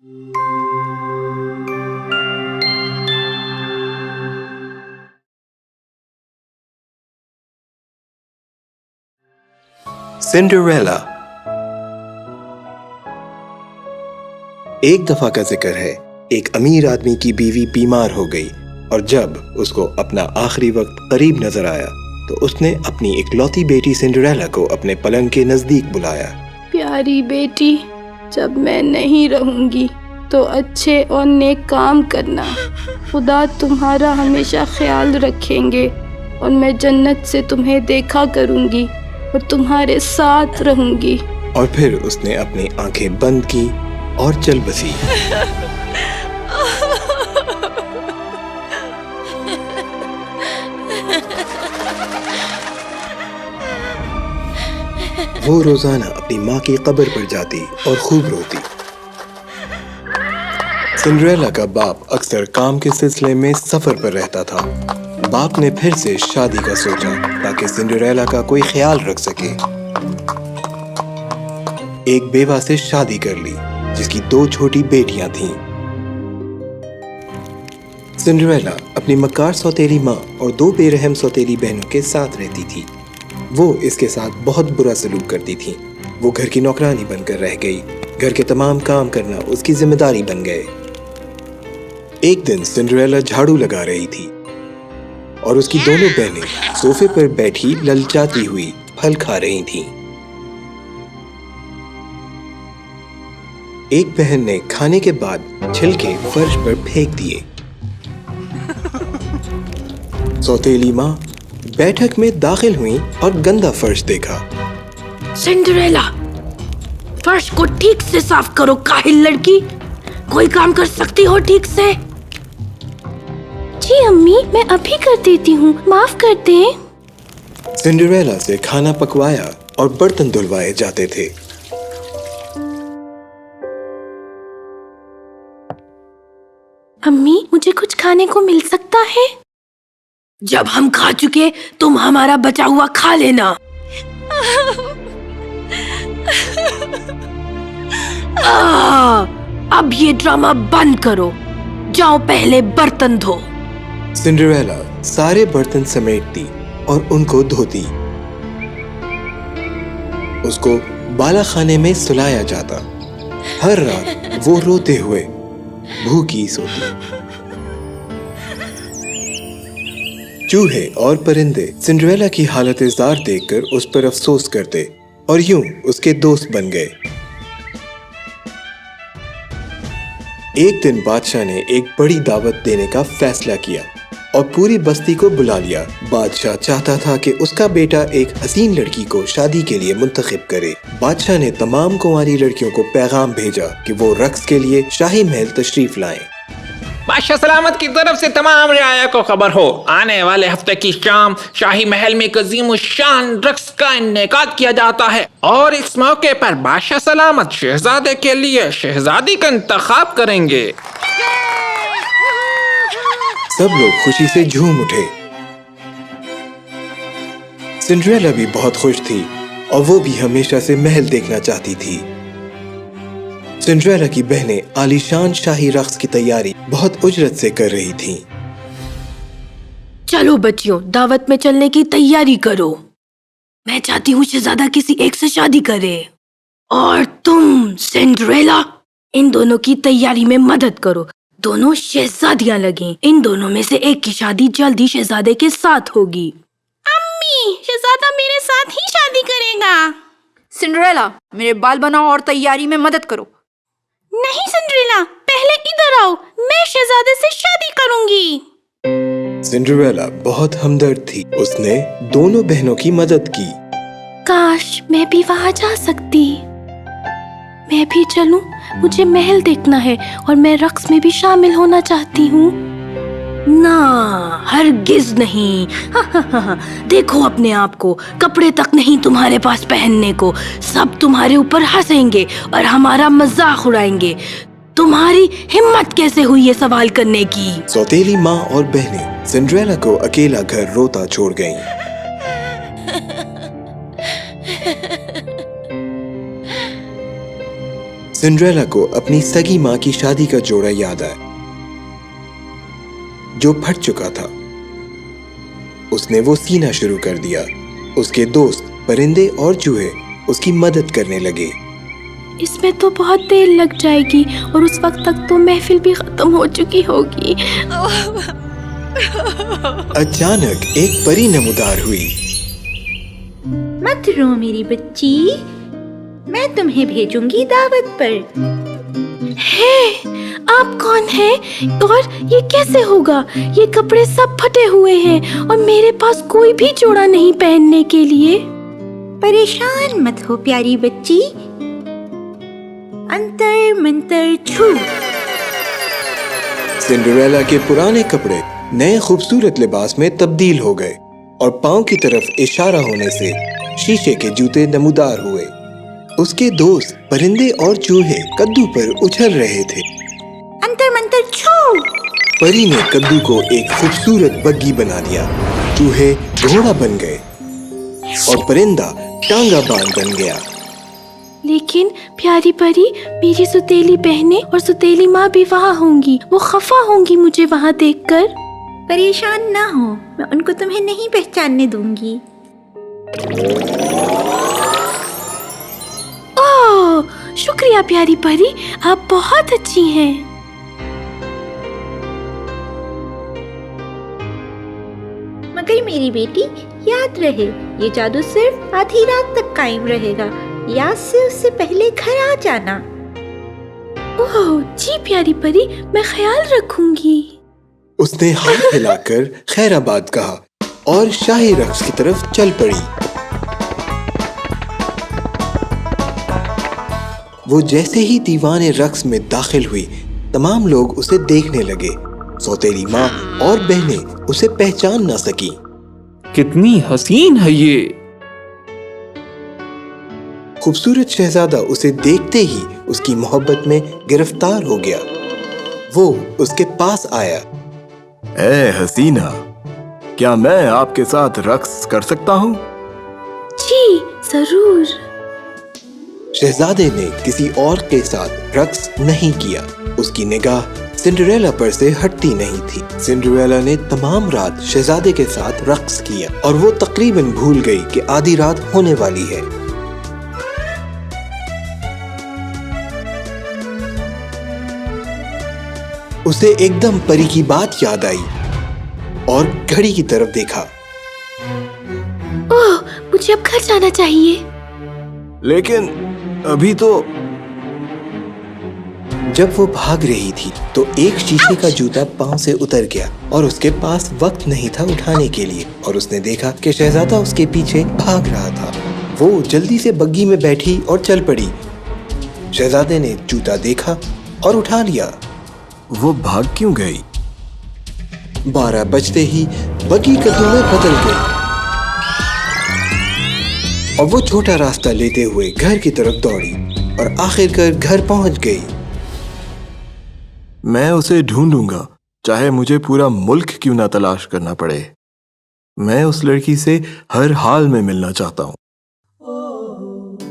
Cinderella. एक दफा का जिक्र है, एक अमीर आदमी की बीवी बीमार हो गई और जब उसको अपना आखिरी वक्त करीब नजर आया तो उसने अपनी इकलौती बेटी सिंड्रेला को अपने पलंग के नजदीक बुलाया। प्यारी बेटी, जब मैं नहीं रहूंगी तो अच्छे और नेक काम करना। खुदा तुम्हारा हमेशा ख्याल रखेंगे और मैं जन्नत से तुम्हें देखा करूंगी और तुम्हारे साथ रहूंगी। और फिर उसने अपनी आंखें बंद की और चल बसी। वो रोजाना अपनी माँ की कब्र पर जाती और खूब रोती। सिंड्रेला का बाप अक्सर काम के सिलसिले में सफर पर रहता था। बाप ने फिर से शादी का सोचा ताकि सिंड्रेला का कोई ख्याल रख सके। एक बेवा से शादी कर ली जिसकी 2 छोटी बेटियां थीं। सिंड्रेला अपनी मक्कार सौतेली माँ और 2 बेरहम सौतेली बहनों के साथ रहती थी। वो इसके साथ बहुत बुरा सलूक करती थी। वो घर की नौकरानी बनकर रह गई। घर के तमाम काम करना उसकी जिम्मेदारी बन गए। एक दिन सिंड्रेला झाड़ू लगा रही थी और उसकी दोनों बहनें सोफे पर बैठी ललचाती हुई फल खा रही थीं। एक बहन ने खाने के बाद छिलके फर्श पर फेंक दिए। सौतेली माँ बैठक में दाखिल हुई और गंदा फर्श देखा। सिंड्रेला, फर्श को ठीक से साफ करो काहिल लड़की। कोई काम कर सकती हो ठीक से? जी अम्मी, मैं अभी कर देती हूँ, माफ कर दें। सिंड्रेला से खाना पकवाया और बर्तन धुलवाए जाते थे। अम्मी, मुझे कुछ खाने को मिल सकता है? जब हम खा चुके तुम हमारा बचा हुआ खा लेना। अब ये ड्रामा बंद करो। जाओ पहले बर्तन धो। सिंड्रेला सारे बर्तन समेटती और उनको धोती। उसको बाला खाने में सुलाया जाता। हर रात वो रोते हुए भूखी सोती। चूहे और परिंदे सिंड्रेला की हालत जार देखकर उस पर अफसोस करते और यूं उसके दोस्त बन गए। एक दिन बादशाह ने एक बड़ी दावत देने का फैसला किया और पूरी बस्ती को बुला लिया। बादशाह चाहता था कि उसका बेटा एक हसीन लड़की को शादी के लिए मुंतखब करे। बादशाह ने तमाम कुंवारी लड़कियों को पैगाम भेजा कि वो रक्स के लिए शाही महल तशरीफ लाएं। बादशाह सलामत की तरफ से तमाम रियाया को खबर हो, आने वाले हफ्ते की शाम शाही महल में एक अजीमुशान रक्स का इनेकाद किया जाता है और इस मौके पर बादशाह सलामत शहजादे के लिए शहजादी का इंतखाब करेंगे। सब लोग खुशी से झूम उठे। सिंड्रेला भी बहुत खुश थी और वो भी हमेशा से महल देखना चाहती थी। सिंड्रेला की बहनें आलीशान शाही रक्स की तैयारी बहुत उजरत से कर रही थीं। चलो बच्चियों, दावत में चलने की तैयारी करो। मैं चाहती हूँ शहजादा किसी एक से शादी करे और तुम सिंड्रेला इन दोनों की तैयारी में मदद करो। दोनों शहजादियां लगें। इन दोनों में से एक की शादी जल्दी शहजादे के साथ होगी। अम्मी, शहजादा मेरे साथ ही शादी करेगा। सिंड्रेला, मेरे बाल बनाओ और तैयारी में मदद करो। नहीं सिंड्रेला, पहले इधर आओ, मैं शहजादे से शादी करूंगी। सिंड्रेला बहुत हमदर्द थी। उसने दोनों बहनों की मदद की। काश मैं भी वहां जा सकती। मैं भी चलूं? मुझे महल देखना है और मैं रक्स में भी शामिल होना चाहती हूँ। ना, हरगिज नहीं। देखो अपने आप को, कपड़े तक नहीं तुम्हारे पास पहनने को। सब तुम्हारे ऊपर हंसेंगे और हमारा मजाक उड़ाएंगे। तुम्हारी हिम्मत कैसे हुई ये सवाल करने की? सौतेली माँ और बहनें सिंड्रेला को अकेला घर रोता छोड़ गईं। सिंड्रेला को अपनी सगी माँ की शादी का जोड़ा याद आया जो फट चुका था। उसने वो सीना शुरू कर दिया। उसके दोस्त परिंदे और चूहे उसकी मदद करने लगे। इसमें तो बहुत देर लग जाएगी और उस वक्त तक तो महफिल भी खत्म हो चुकी होगी। अचानक एक परी नमूदार हुई। मत रो मेरी बच्ची, मैं तुम्हें भेजूंगी दावत पर। आप कौन हैं और ये कैसे होगा? ये कपड़े सब फटे हुए हैं और मेरे पास कोई भी जोड़ा नहीं पहनने के लिए। परेशान मत हो प्यारी बच्ची, अंतर मंतर छू। सिंड्रेला के पुराने कपड़े नए खूबसूरत लिबास में तब्दील हो गए और पांव की तरफ इशारा होने से शीशे के जूते नमूदार हुए। उसके दोस्त परिंदे और चूहे कद्दू पर उछल रहे थे। अंतर मंतर छू। परी ने कद्दू को एक खूबसूरत बग्गी बना दिया। चूहे घोड़ा बन गए और परिंदा टांगा बाण बन गया। लेकिन प्यारी परी, मेरी सुतेली बहनें और सुतेली माँ भी वहाँ होंगी। वो खफा होंगी मुझे वहाँ देखकर। परेशान ना हो, मैं उनको तुम्हें नहीं पहचानने दूंगी। ओह, शुक्रिया प्यारी परी, आप बहुत अच्छी हैं। मगर मेरी बेटी, याद रहे ये जादू सिर्फ आधी रात तक कायम रहेगा। याद से उससे पहले घर आ जाना। ओह जी प्यारी परी, मैं ख्याल रखूंगी। उसने हाथ हिलाकर खैराबाद कहा और शाही रक्स की तरफ चल पड़ी। वो जैसे ही दीवाने रक्स में दाखिल हुई, तमाम लोग उसे देखने लगे। सौतेली माँ और बहनें उसे पहचान न सकी। कितनी हसीन है ये। खूबसूरत शहजादा उसे देखते ही उसकी मोहब्बत में गिरफ्तार हो गया। वो उसके पास आया। ए हसीना, क्या मैं आपके साथ रक्स कर सकता हूँ? जी जरूर। शहजादे ने किसी और के साथ रक्स नहीं किया। उसकी निगाह सिंड्रेला पर से हटती नहीं थी। सिंड्रेला ने तमाम रात शहजादे के साथ रक्स किया और वो तकरीबन भूल गई कि आधी रात होने वाली है। उसे एकदम परी की बात याद आई और घड़ी की तरफ देखा। ओह, मुझे अब घर जाना चाहिए। लेकिन अभी तो। जब वो भाग रही थी तो एक शीशे का जूता पांव से उतर गया और उसके पास वक्त नहीं था उठाने के लिए, और उसने देखा कि शहजादा उसके पीछे भाग रहा था। वो जल्दी से बग्गी में बैठी और चल पड़ी। शहजादे ने जूता देखा और उठा लिया। वो भाग क्यों गई? 12 बजते ही बग्गी कद्दू में बदल गई और वो छोटा रास्ता लेते हुए घर की तरफ दौड़ी और आखिरकार घर पहुंच गई। मैं उसे ढूंढूंगा, चाहे मुझे पूरा मुल्क क्यों ना तलाश करना पड़े। मैं उस लड़की से हर हाल में मिलना चाहता हूँ।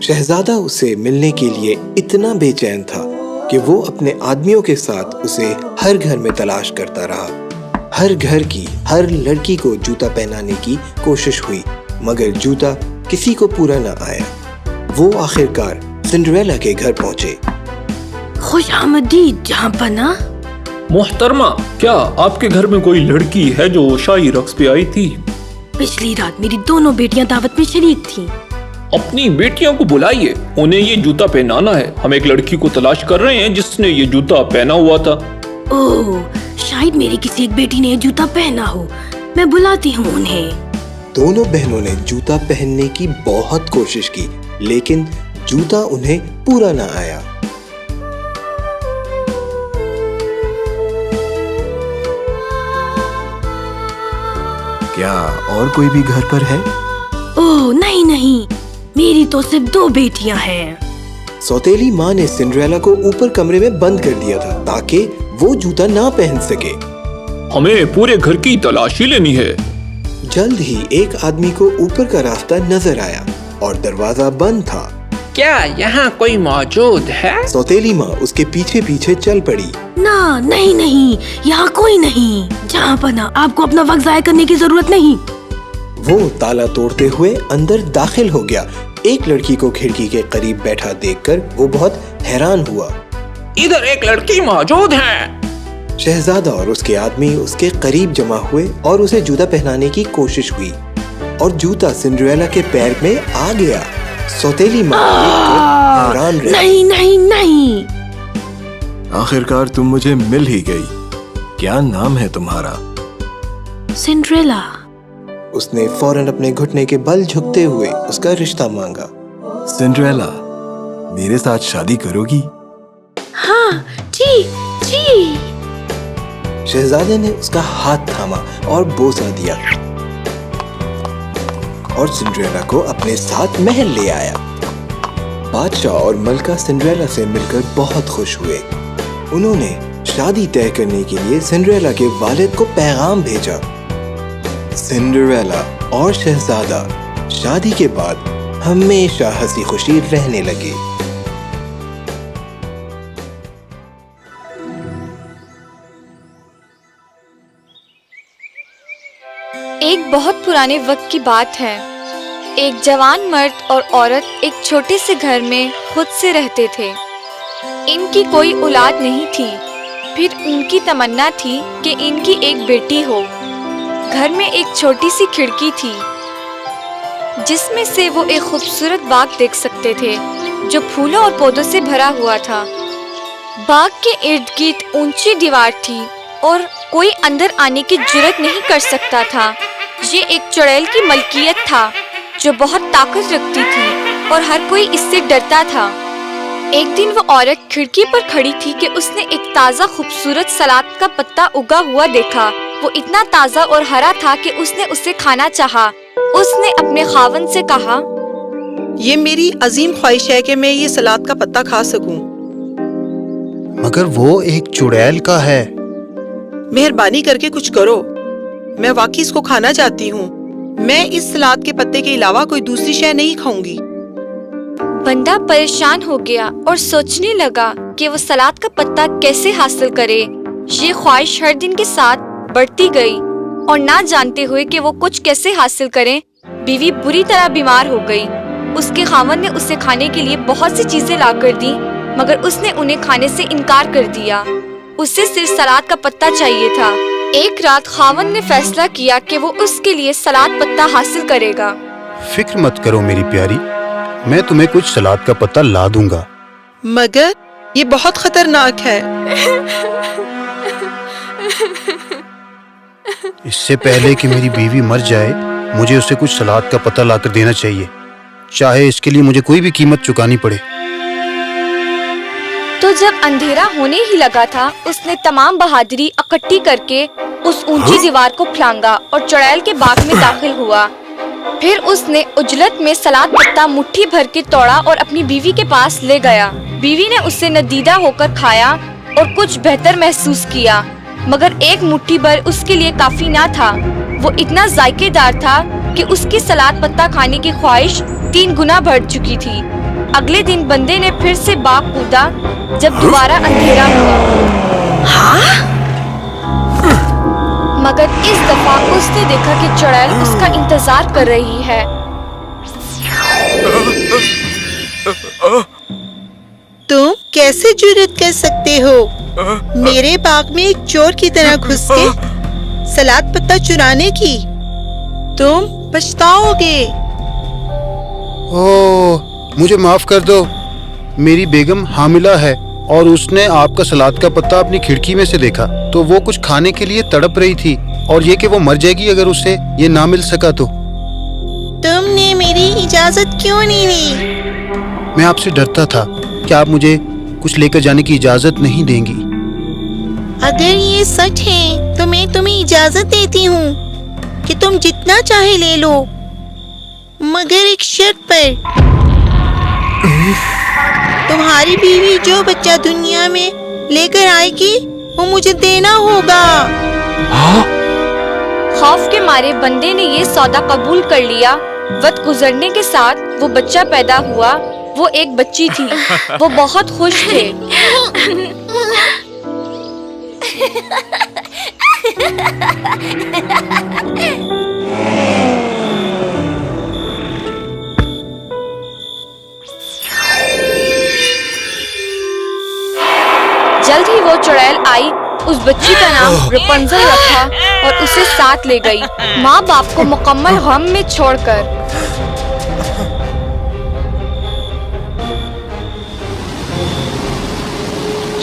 शहजादा उसे मिलने के लिए इतना बेचैन था कि वो अपने आदमियों के साथ उसे हर घर में तलाश करता रहा। हर घर की हर लड़की को जूता पहनाने की कोशिश हुई, मगर जूता किसी को पूरा न आया। वो आखिरकार सिंड्रेला के घर पहुंचे। खुश आमदीद जहाँ पना। मोहतरमा, क्या आपके घर में कोई लड़की है जो शाही रक्स पे आई थी? पिछली रात मेरी दोनों बेटियां दावत में शरीक थीं। अपनी बेटियों को बुलाइए, उन्हें ये जूता पहनाना है। हम एक लड़की को तलाश कर रहे हैं जिसने ये जूता पहना हुआ था। ओह, शायद मेरी किसी एक बेटी ने ये जूता पहना हो। मैं बुलाती हूँ उन्हें। दोनों बहनों ने जूता पहनने की बहुत कोशिश की, लेकिन जूता उन्हें पूरा न आया। क्या और कोई भी घर पर है? ओह नहीं नहीं, मेरी तो सिर्फ 2 बेटियां हैं। सौतेली माँ ने सिंड्रेला को ऊपर कमरे में बंद कर दिया था ताकि वो जूता ना पहन सके। हमें पूरे घर की तलाशी लेनी है। जल्द ही एक आदमी को ऊपर का रास्ता नजर आया और दरवाजा बंद था। کیا یہاں کوئی موجود ہے؟ सौतेली माँ उसके पीछे पीछे चल पड़ी। ना नहीं नहीं, यहाँ कोई नहीं। जहाँ पना, आपको अपना वक्त जाया करने की जरूरत नहीं। वो ताला तोड़ते हुए अंदर दाखिल हो गया। एक लड़की को खिड़की के करीब बैठा देखकर वो बहुत हैरान हुआ। इधर एक लड़की मौजूद है। शहजादा और उसके आदमी उसके करीब जमा हुए और उसे जूता पहनाने की कोशिश हुई और जूता सिंड्रेला के पैर में आ गया। सौतेली माँ देखकर हैरान रही। नहीं नहीं नहीं। आखिरकार तुम मुझे मिल ही गई। क्या नाम है तुम्हारा? सिंड्रेला। उसने फौरन अपने घुटने के बल झुकते हुए उसका रिश्ता मांगा। सिंड्रेला, मेरे साथ शादी करोगी? हाँ जी जी। शहजादे ने उसका हाथ थामा और बोसा दिया और सिंड्रेला को अपने साथ महल ले आया। बादशाह और मलका सिंड्रेला से मिलकर बहुत खुश हुए। उन्होंने शादी तय करने के लिए सिंड्रेला के वालिद को पैगाम भेजा। सिंड्रेला और शहजादा शादी के बाद हमेशा हंसी खुशी रहने लगे। एक बहुत पुराने वक्त की बात है। एक जवान मर्द और औरत एक छोटे से घर में खुद से रहते थे। इनकी कोई औलाद नहीं थी। फिर उनकी तमन्ना थी कि इनकी एक बेटी हो। घर में एक छोटी सी खिड़की थी जिसमें से वो एक खूबसूरत बाग देख सकते थे जो फूलों और पौधों से भरा हुआ था। बाग के इर्द गिर्द ऊंची दीवार थी और कोई अंदर आने की जुर्रत नहीं कर सकता था। ये एक चुड़ैल की मलकियत था जो बहुत ताकत रखती थी और हर कोई इससे डरता था। एक दिन वो औरत खिड़की पर खड़ी थी कि उसने एक ताज़ा खूबसूरत सलाद का पत्ता उगा हुआ देखा। वो इतना ताज़ा और हरा था कि उसने उसे खाना चाहा। उसने अपने खावन से कहा, ये मेरी अजीम ख्वाहिश है कि मैं ये सलाद का पत्ता खा सकूं। मगर वो एक चुड़ैल का है। मेहरबानी करके कुछ करो, मैं वाकई इसको खाना चाहती हूँ। मैं इस सलाद के पत्ते के अलावा कोई दूसरी शय नहीं खाऊंगी। बंदा परेशान हो गया और सोचने लगा कि वो सलाद का पत्ता कैसे हासिल करे। ये ख्वाहिश हर दिन के साथ बढ़ती गई और ना जानते हुए कि वो कुछ कैसे हासिल करें, बीवी बुरी तरह बीमार हो गई। उसके खावन ने उसे खाने के लिए बहुत सी चीजें ला कर दी, मगर उसने उन्हें खाने से इनकार कर दिया। उसे सिर्फ सलाद का पत्ता चाहिए था। एक रात खावन ने फैसला किया कि वो उसके लिए सलाद पत्ता हासिल करेगा। फिक्र मत करो मेरी प्यारी, मैं तुम्हें कुछ सलाद का पत्ता ला दूंगा। मगर ये बहुत खतरनाक है। इससे पहले कि मेरी बीवी मर जाए, मुझे उसे कुछ सलाद का पत्ता लाकर देना चाहिए, चाहे इसके लिए मुझे कोई भी कीमत चुकानी पड़े। तो जब अंधेरा होने ही लगा था, उसने तमाम बहादुरी इकट्ठी करके उस ऊंची दीवार को फलांगा और चुड़ैल के बाग में दाखिल हुआ। फिर उसने उजलत में सलाद पत्ता मुट्ठी भर के तोड़ा और अपनी बीवी के पास ले गया। बीवी ने उसे नदीदा होकर खाया और कुछ बेहतर महसूस किया, मगर एक मुट्ठी भर उसके लिए काफी ना था। वो इतना जायकेदार था कि उसकी सलाद पत्ता खाने की ख्वाहिश 3 गुना बढ़ चुकी थी। अगले दिन बंदे ने फिर से बाग कूदा जब दोबारा अंधेरा हुआ। मगर इस दफा उसने देखा कि चुड़ैल उसका इंतजार कर रही है। तुम कैसे जुर्रत कर सकते हो मेरे बाग में एक चोर की तरह घुस के सलाद पत्ता चुराने की? तुम पछताओगे। ओह, मुझे माफ कर दो। मेरी बेगम हामिला है और उसने आपका सलाद का पत्ता अपनी खिड़की में से देखा, तो वो कुछ खाने के लिए तड़प रही थी और ये कि वो मर जाएगी अगर उसे ये ना मिल सका तो। तुमने मेरी इजाजत क्यों नहीं ली? मैं आपसे डरता था कि आप मुझे कुछ लेकर जाने की इजाजत नहीं देंगी। अगर ये सच है तो मैं तुम्हें इजाजत देती हूँ कि तुम जितना चाहे ले लो, मगर एक शर्त पर। तुम्हारी बीवी जो बच्चा दुनिया में लेकर आएगी वो मुझे देना होगा। खौफ के मारे बंदे ने ये सौदा कबूल कर लिया। वक्त गुजरने के साथ वो बच्चा पैदा हुआ وہ ایک بچی تھی. وہ بہت خوش تھے. جلد ہی وہ چڑیل آئی. اس بچی کا نام رپنزل رکھا اور اسے ساتھ لے گئی ماں باپ کو مکمل غم میں چھوڑ کر.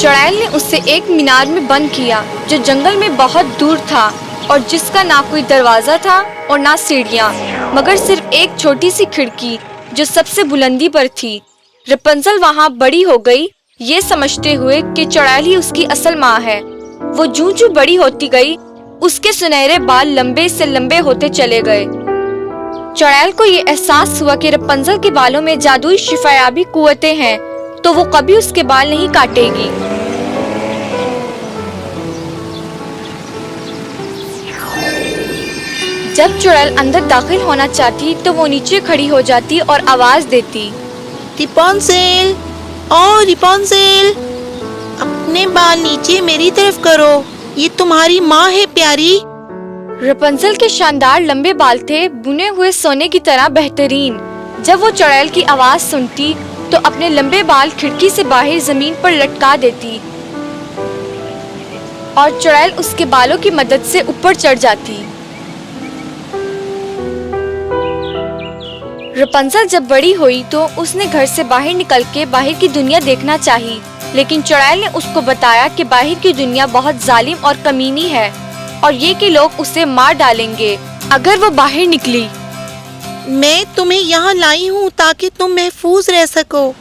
چڑیل نے اسے ایک مینار میں بند کیا جو جنگل میں بہت دور تھا اور جس کا نہ کوئی دروازہ تھا اور نہ سیڑھیاں مگر صرف ایک چھوٹی سی کھڑکی جو سب سے بلندی پر تھی. رپنزل وہاں بڑی ہو گئی یہ سمجھتے ہوئے کہ چڑیل ہی اس کی اصل ماں ہے. وہ جوں جوں بڑی ہوتی گئی اس کے سنہرے بال لمبے سے لمبے ہوتے چلے گئے. چڑیل کو یہ احساس ہوا کہ رپنزل کے بالوں میں جادوئی شفایابی قوتیں ہیں تو وہ کبھی اس کے بال نہیں کاٹے گی. جب چڑیل اندر داخل ہونا چاہتی تو وہ نیچے کھڑی ہو جاتی اور آواز دیتی. ریپونزل، ریپونزل، اپنے بال نیچے میری طرف کرو، یہ تمہاری ماں ہے پیاری. رپنزل کے شاندار لمبے بال تھے بنے ہوئے سونے کی طرح بہترین. جب وہ چڑیل کی آواز سنتی تو اپنے لمبے بال کھڑکی سے باہر زمین پر لٹکا دیتی اور چڑیل اس کے بالوں کی مدد سے اوپر چڑھ جاتی. رپنزل جب بڑی ہوئی تو اس نے گھر سے باہر نکل کے باہر کی دنیا دیکھنا چاہی لیکن چڑیل نے اس کو بتایا کہ باہر کی دنیا بہت ظالم اور کمینی ہے اور یہ کہ لوگ اسے مار ڈالیں گے اگر وہ باہر نکلی. میں تمہیں یہاں لائی ہوں تاکہ تم محفوظ رہ سکو.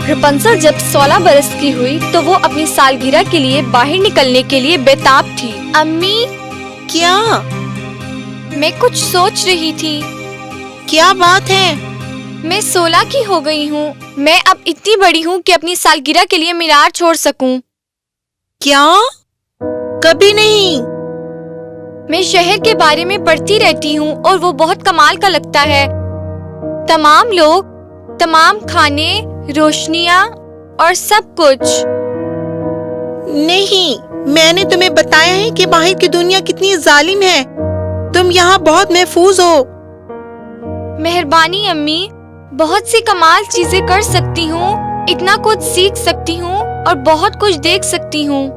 رپنزل جب 16 برس کی ہوئی تو وہ اپنی سالگرہ کے لیے باہر نکلنے کے لیے بےتاب تھی. امی، کیا؟ میں کچھ سوچ رہی تھی. کیا بات ہے؟ میں 16 کی ہو گئی ہوں. میں اب اتنی بڑی ہوں کہ اپنی سالگرہ کے لیے مینار چھوڑ سکوں. کیا؟ کبھی نہیں. میں شہر کے بارے میں پڑھتی رہتی ہوں اور وہ بہت کمال کا لگتا ہے. تمام لوگ، تمام کھانے، روشنیاں اور سب کچھ. نہیں، میں نے تمہیں بتایا ہے کہ باہر کی دنیا کتنی ظالم ہے. تم یہاں بہت محفوظ ہو. مہربانی امی، بہت سی کمال چیزیں کر سکتی ہوں، اتنا کچھ سیکھ سکتی ہوں اور بہت کچھ دیکھ سکتی ہوں.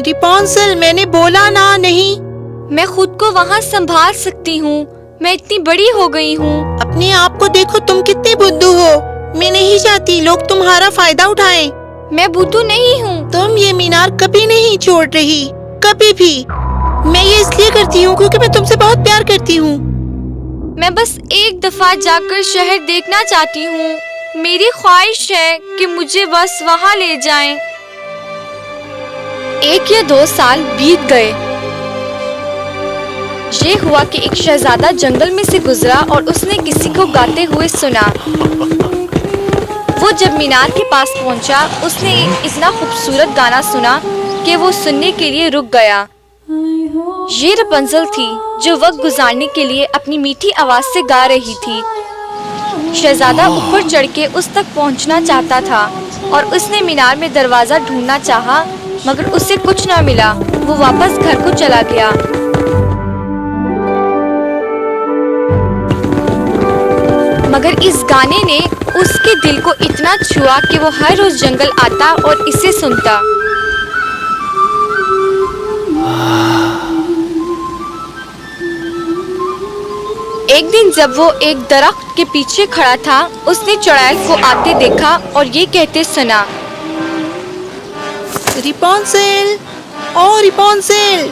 ریپونزل، میں نے بولا نا نہیں. میں خود کو وہاں سنبھال سکتی ہوں. میں اتنی بڑی ہو گئی ہوں. اپنے آپ کو دیکھو، تم کتنے بدھو ہو. میں نہیں چاہتی لوگ تمہارا فائدہ اٹھائیں. میں بدھو نہیں ہوں. تم یہ مینار کبھی نہیں چھوڑ رہی، کبھی بھی. میں یہ اس لیے کرتی ہوں کیونکہ میں تم سے بہت پیار کرتی ہوں. میں بس ایک دفعہ جا کر شہر دیکھنا چاہتی ہوں. میری خواہش ہے کہ مجھے بس وہاں لے جائیں. 1 یا 2 سال بیت گئے. یہ ہوا کہ ایک شہزادہ جنگل میں سے گزرا اور اس نے کسی کو گاتے ہوئے سنا. وہ جب مینار کے پاس پہنچا اس نے ایک اتنا خوبصورت گانا سنا کہ وہ سننے کے لیے رک گیا. یہ رپنزل تھی جو وقت گزارنے کے لیے اپنی میٹھی آواز سے گا رہی تھی. شہزادہ اوپر چڑھ کے اس تک پہنچنا چاہتا تھا اور اس نے مینار میں دروازہ ڈھونڈنا چاہا مگر اسے کچھ نہ ملا. وہ واپس گھر کو چلا گیا. مگر اس گانے نے اس کے دل کو اتنا چھوا کہ وہ ہر روز جنگل آتا اور اسے سنتا. ایک دن جب وہ ایک درخت کے پیچھے کھڑا تھا اس نے چڑیل کو آتے دیکھا اور یہ کہتے سنا. ریپونزل، ریپونزل،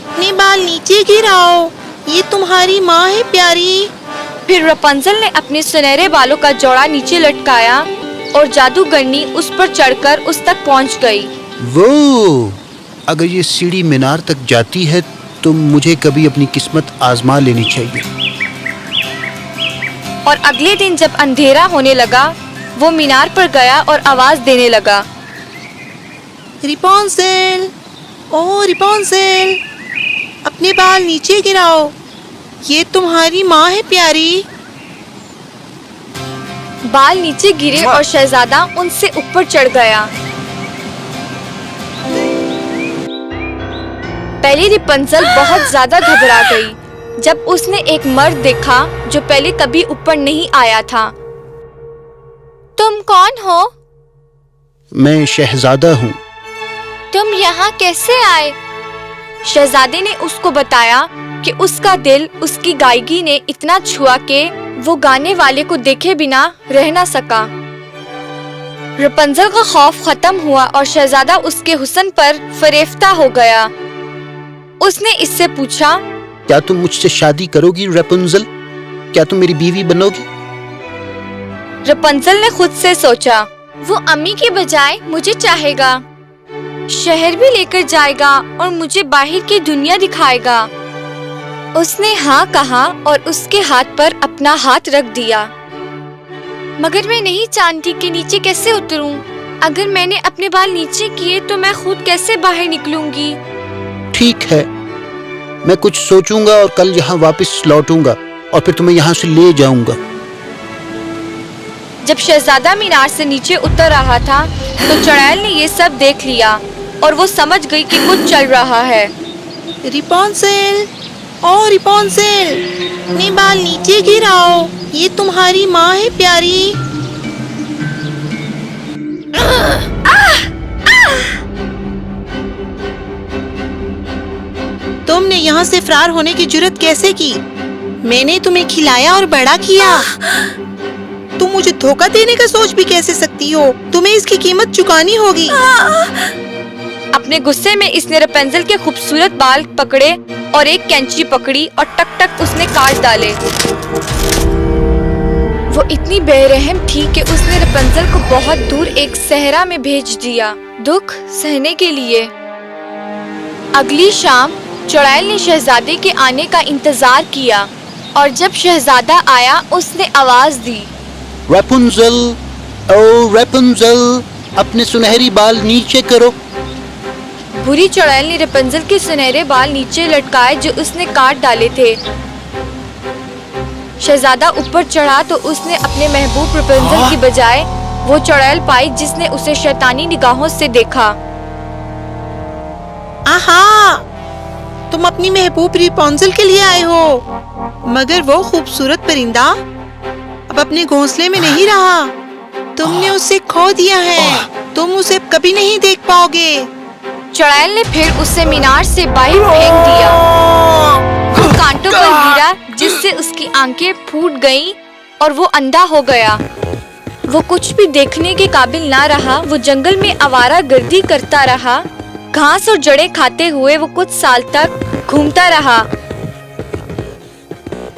اپنے بال نیچے گراؤ، یہ تمہاری ماں ہے پیاری. پھر رپنزل نے اپنے سنہرے بالوں کا جوڑا نیچے لٹکایا اور جادوگرنی اس پر چڑھ کر اس تک پہنچ گئی. وہ اگر یہ سیڑھی مینار تک جاتی ہے تو مجھے کبھی اپنی قسمت آزما لینی چاہیے. اور اگلے دن جب اندھیرا ہونے لگا وہ مینار پر گیا اور آواز دینے لگا. ریپونزل، ریپونزل، اپنے بال نیچے گراؤ، یہ تمہاری ماں ہے پیاری. बाल नीचे गिरे और शहजादा उनसे ऊपर चढ़ गया। पहले रैपुंज़ल बहुत ज्यादा घबरा गई जब उसने एक मर्द देखा जो पहले कभी ऊपर नहीं आया था। तुम कौन हो? मैं शहजादा हूँ। तुम यहाँ कैसे आए? शहजादे ने उसको बताया कि उसका दिल उसकी गायकी ने इतना छुआ कि वो गाने वाले को देखे बिना रह ना सका। रैपुंज़ल का खौफ खत्म हुआ और शहजादा उसके हुस्न पर फरेफ्ता हो गया। उसने इससे पूछा, क्या तुम मुझसे शादी करोगी रैपुंज़ल? क्या तुम मेरी बीवी बनोगी? रैपुंज़ल ने खुद से सोचा, वो अम्मी के बजाय मुझे चाहेगा, शहर भी लेकर जाएगा और मुझे बाहर की दुनिया दिखाएगा। उसने हाँ कहा और उसके हाथ पर अपना हाथ रख दिया। मगर मैं नहीं जानती कि नीचे कैसे उतरूं। अगर मैंने अपने बाल नीचे किए तो मैं खुद कैसे बाहर निकलूंगी? ठीक है, मैं कुछ सोचूंगा और कल यहाँ वापस लौटूंगा और फिर तुम्हें यहाँ से ले जाऊंगा। जब शहजादा मीनार से नीचे उतर रहा था तो चुड़ैल ने ये सब देख लिया और वो समझ गई कि कुछ चल रहा है। रैपुंज़ल, ओ रैपुंज़ल, अपने बाल नीचे गिराओ, ये तुम्हारी माँ है प्यारी। तुमने यहाँ से फरार होने की जुर्रत कैसे की? मैंने तुम्हें खिलाया और बड़ा किया। तुम मुझे धोखा देने का सोच भी कैसे सकती हो? तुम्हें इसकी कीमत चुकानी होगी। अपने गुस्से में इसने रैपुंज़ल के खूबसूरत बाल पकड़े और एक कैंची पकड़ी और टक टक उसने काट डाले। वो इतनी बेरहम थी कि उसने रैपुंज़ल को बहुत दूर एक सहरा में भेज दिया, दुख सहने के लिए। अगली शाम चुड़ैल ने शहजादे के आने का इंतजार किया और जब शहजादा आया उसने आवाज दी, रैपुंज़ल, ओ रैपुंज़ल, अपने सुनहरी बाल नीचे करो। बुरी चुड़ैल ने रैपुंज़ल के सुनहरे बाल नीचे लटकाए जो उसने काट डाले थे। शहजादा ऊपर चढ़ा तो उसने अपने महबूब रैपुंज़ल की बजाय वो चुड़ैल पाई जिसने उसे शैतानी निगाहों से देखा। आहा, तुम अपनी महबूब रैपुंज़ल के लिए आए हो, मगर वो खूबसूरत परिंदा अब अपने घोंसले में नहीं रहा। तुमने उसे खो दिया है, तुम उसे कभी नहीं देख पाओगे। चुड़ैल ने फिर उसे मीनार से बाहर फेंक दिया। वो कांटों पर गिरा जिससे उसकी आंखें फूट गईं और वो अंधा हो गया। वो कुछ भी देखने के काबिल ना रहा। वो जंगल में आवारागर्दी करता रहा। घास और जड़ें खाते हुए वो कुछ साल तक घूमता रहा।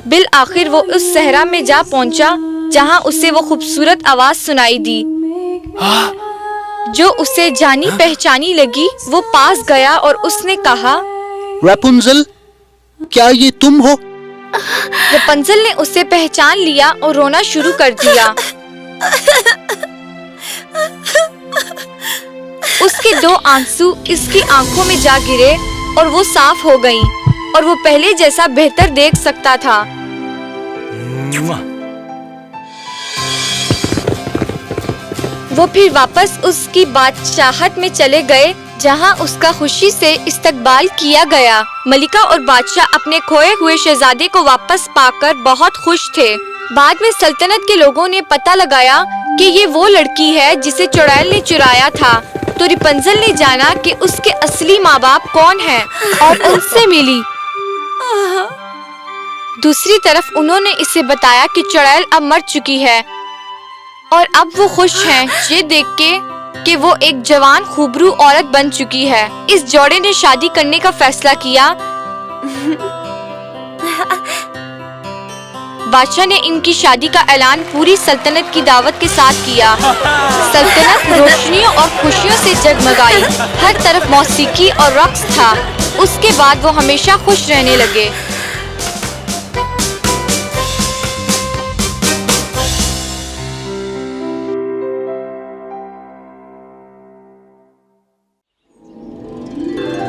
बिल आखिर वो उस सहरा में जा पहुंचा जहां उसे वो खूबसूरत आवाज सुनाई दी जो उसे जानी पहचानी लगी। वो पास गया और उसने कहा, रैपुंज़ल, क्या ये तुम हो? रैपुंज़ल ने उसे पहचान लिया और रोना शुरू कर दिया। उसके 2 आंसू इसकी आंखों में जा गिरे और वो साफ हो गईं और वो पहले जैसा बेहतर देख सकता था। वो फिर वापस उसकी बादशाहत में चले गए जहां उसका खुशी से इस्तकबाल किया गया। मलिका और बादशाह अपने खोए हुए शहजादे को वापस पाकर बहुत खुश थे। बाद में सल्तनत के लोगों ने पता लगाया कि ये वो लड़की है जिसे चुड़ैल ने चुराया था। तो रैपुंज़ल ने जाना कि उसके असली माँ बाप कौन हैं और उनसे मिली। दूसरी तरफ उन्होंने इसे बताया कि चुड़ैल अब मर चुकी है और अब वो खुश हैं ये देख के कि वो एक जवान खूबरू औरत बन चुकी है। इस जोड़े ने शादी करने का फैसला किया। बादशाह ने इनकी शादी का ऐलान पूरी सल्तनत की दावत के साथ किया। सल्तनत रोशनियों और खुशियों से जगमगाई। हर तरफ मौसीकी और रक्स था। उसके बाद वो हमेशा खुश रहने लगे।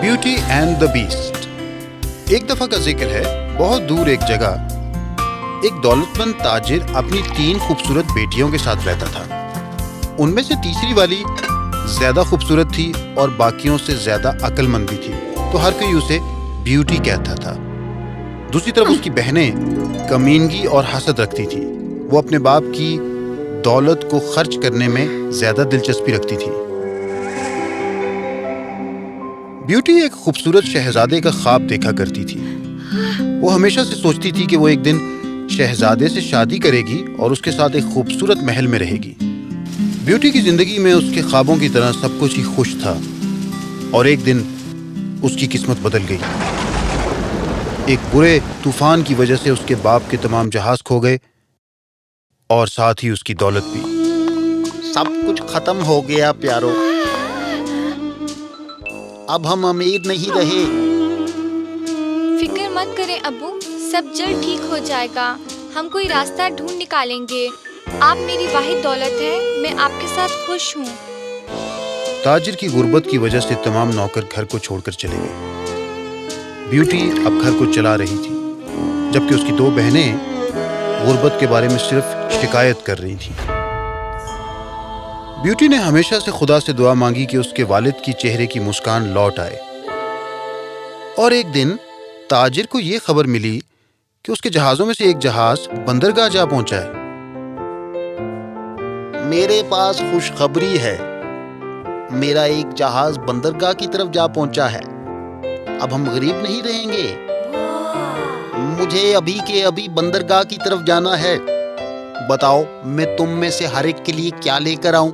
Beauty and the beast. एक दफा का जिक्र है, बहुत दूर एक जगह ایک دولت مند تاجر اپنی 3 خوبصورت بیٹیوں کے ساتھ رہتا تھا۔ ان میں سے تیسری والی زیادہ خوبصورت تھی اور باقیوں سے زیادہ عقل مند بھی تھی، تو ہر کوئی اسے بیوٹی کہتا تھا۔ دوسری طرف اس کی بہنیں کمینگی اور حسد رکھتی تھی۔ وہ اپنے باپ کی دولت کو خرچ کرنے میں زیادہ دلچسپی رکھتی تھی۔ بیوٹی ایک خوبصورت شہزادے کا خواب دیکھا کرتی تھی۔ وہ ہمیشہ سے سوچتی تھی کہ وہ ایک دن شہزادے سے شادی کرے گی اور اس کے ساتھ ایک خوبصورت محل میں رہے گی۔ بیوٹی کی زندگی میں اس کے خوابوں کی طرح سب کچھ ہی خوش تھا، اور ایک دن اس کی قسمت بدل گئی۔ ایک برے طوفان کی وجہ سے اس کے باپ کے تمام جہاز کھو گئے اور ساتھ ہی اس کی دولت بھی۔ سب کچھ ختم ہو گیا پیارو، اب ہم امیر نہیں رہے۔ فکر مت کریں ابو، سب جلد ٹھیک ہو جائے گا۔ ہم کوئی راستہ ڈھونڈ نکالیں گے۔ آپ میری واحد دولت ہیں، میں آپ کے ساتھ خوش ہوں۔ تاجر کی غربت کی وجہ سے تمام نوکر گھر کو چھوڑ کر چلے گئے۔ بیوٹی اب گھر کو چلا رہی تھی، جبکہ اس کی 2 بہنیں غربت کے بارے میں صرف شکایت کر رہی تھیں۔ بیوٹی نے ہمیشہ سے خدا سے دعا مانگی کہ اس کے والد کی چہرے کی مسکان لوٹ آئے، اور ایک دن تاجر کو یہ خبر ملی کہ اس کے جہازوں میں سے ایک جہاز بندرگاہ جا پہنچا ہے۔ میرے پاس خوشخبری ہے، میرا ایک جہاز بندرگاہ کی طرف جا پہنچا ہے۔ اب ہم غریب نہیں رہیں گے۔ مجھے ابھی کے ابھی بندرگاہ کی طرف جانا ہے۔ بتاؤ میں تم میں سے ہر ایک کے لیے کیا لے کر آؤں؟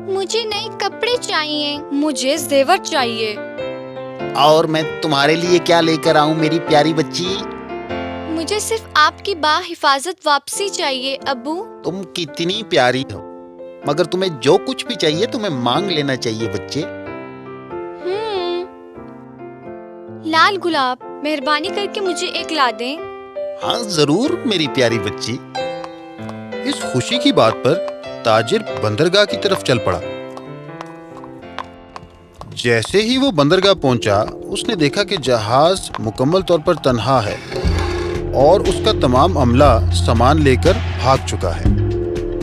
مجھے نئے کپڑے چاہیے، مجھے زیور چاہیے۔ اور میں تمہارے لیے کیا لے کر آؤں میری پیاری بچی؟ مجھے صرف آپ کی باحفاظت واپسی چاہیے ابو۔ تم کتنی پیاری ہو، مگر تمہیں جو کچھ بھی چاہیے تمہیں مانگ لینا چاہیے بچے۔ لال گلاب، مہربانی کر کے مجھے ایک لا دیں۔ ہاں ضرور میری پیاری بچی۔ اس خوشی کی بات پر تاجر بندرگاہ کی طرف چل پڑا۔ جیسے ہی وہ بندرگاہ پہنچا، اس نے دیکھا کہ جہاز مکمل طور پر تنہا ہے اور اس کا تمام عملہ سامان لے کر بھاگ چکا ہے۔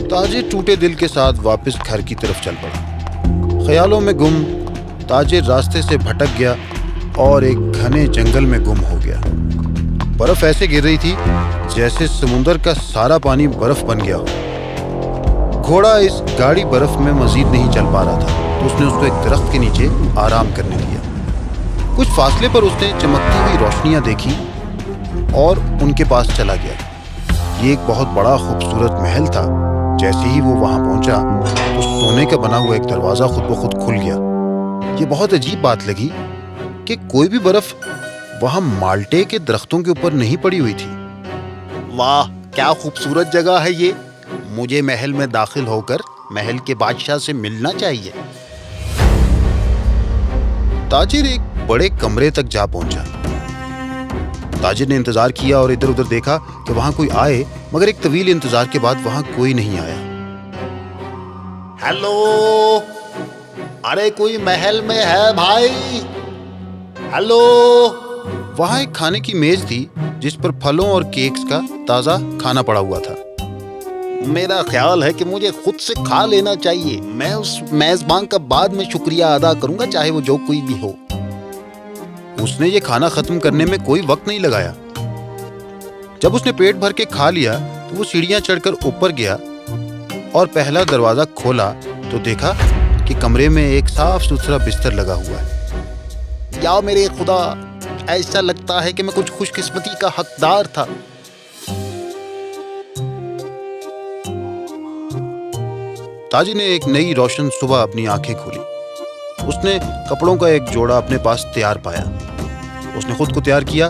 تاجر ٹوٹے دل کے ساتھ واپس گھر کی طرف چل پڑا۔ خیالوں میں گم تاجر راستے سے بھٹک گیا اور ایک گھنے جنگل میں گم ہو گیا۔ برف ایسے گر رہی تھی جیسے سمندر کا سارا پانی برف بن گیا ہو۔ گھوڑا اس گاڑی برف میں مزید نہیں چل پا رہا تھا، تو اس نے اس کو ایک درخت کے نیچے آرام کرنے دیا۔ کچھ فاصلے پر اس نے چمکتی ہوئی روشنیاں دیکھی اور ان کے پاس چلا گیا۔ یہ ایک بہت بڑا خوبصورت محل تھا۔ جیسے ہی وہ وہاں پہنچا تو سونے کا بنا ہوا ایک دروازہ خود بخود کھل گیا۔ یہ بہت عجیب بات لگی کہ کوئی بھی برف وہاں مالٹے کے درختوں کے اوپر نہیں پڑی ہوئی تھی۔ واہ کیا خوبصورت جگہ ہے یہ، مجھے محل میں داخل ہو کر محل کے بادشاہ سے ملنا چاہیے۔ تاجر ایک بڑے کمرے تک جا پہنچا۔ تاجر نے انتظار کیا اور ادھر ادھر دیکھا کہ وہاں کوئی آئے، مگر ایک طویل انتظار کے بعد وہاں کوئی نہیں آیا۔ ہیلو، ارے کوئی محل میں ہے بھائی؟ ہیلو۔ وہاں ایک کھانے کی میز تھی جس پر پھلوں اور کیکس کا تازہ کھانا پڑا ہوا تھا۔ میرا خیال ہے کہ مجھے خود سے کھا لینا چاہیے۔ میں اس میزبان کا بعد میں شکریہ ادا کروں گا، چاہے وہ جو کوئی بھی ہو۔ اس نے یہ کھانا ختم کرنے میں کوئی وقت نہیں لگایا۔ جب اس نے پیٹ بھر کے کھا لیا تو وہ سیڑھیاں چڑھ کر اوپر گیا اور پہلا دروازہ کھولا تو دیکھا کہ کمرے میں ایک صاف ستھرا بستر لگا ہوا ہے۔ یا میرے خدا، ایسا لگتا ہے کہ میں کچھ خوش قسمتی کا حقدار تھا۔ تاجر نے ایک نئی روشن صبح اپنی آنکھیں کھولی۔ اس نے کپڑوں کا ایک جوڑا اپنے پاس تیار پایا۔ اس نے خود کو تیار کیا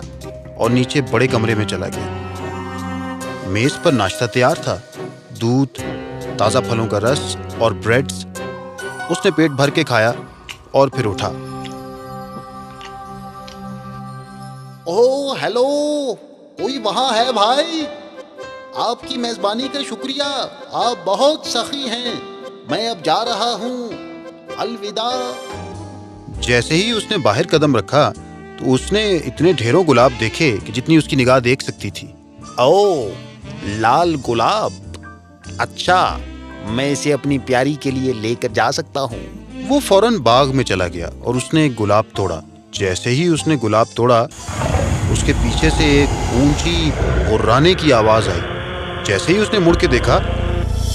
اور نیچے بڑے کمرے میں چلا گیا۔ میز پر ناشتہ تیار تھا، دودھ، تازہ پھلوں کا رس اور بریڈز۔ اس نے پیٹ بھر کے کھایا اور پھر اٹھا۔ اوہ ہیلو، کوئی وہاں ہے بھائی؟ آپ کی میزبانی کا شکریہ، آپ بہت سخی ہیں۔ میں اب جا رہا ہوں، الوداع۔ جیسے ہی اس نے باہر قدم رکھا تو اس نے اتنے ڈھیروں گلاب دیکھے کہ جتنی اس کی نگاہ دیکھ سکتی تھی۔ اوہ लाल गुलाब, अच्छा मैं इसे अपनी प्यारी के लिए लेकर जा सकता हूँ। वो फौरन बाग में चला गया और उसने एक गुलाब तोड़ा। जैसे ही उसने गुलाब तोड़ा, उसके पीछे से एक ऊंची गुर्राने की आवाज आई। जैसे ही उसने मुड़ के देखा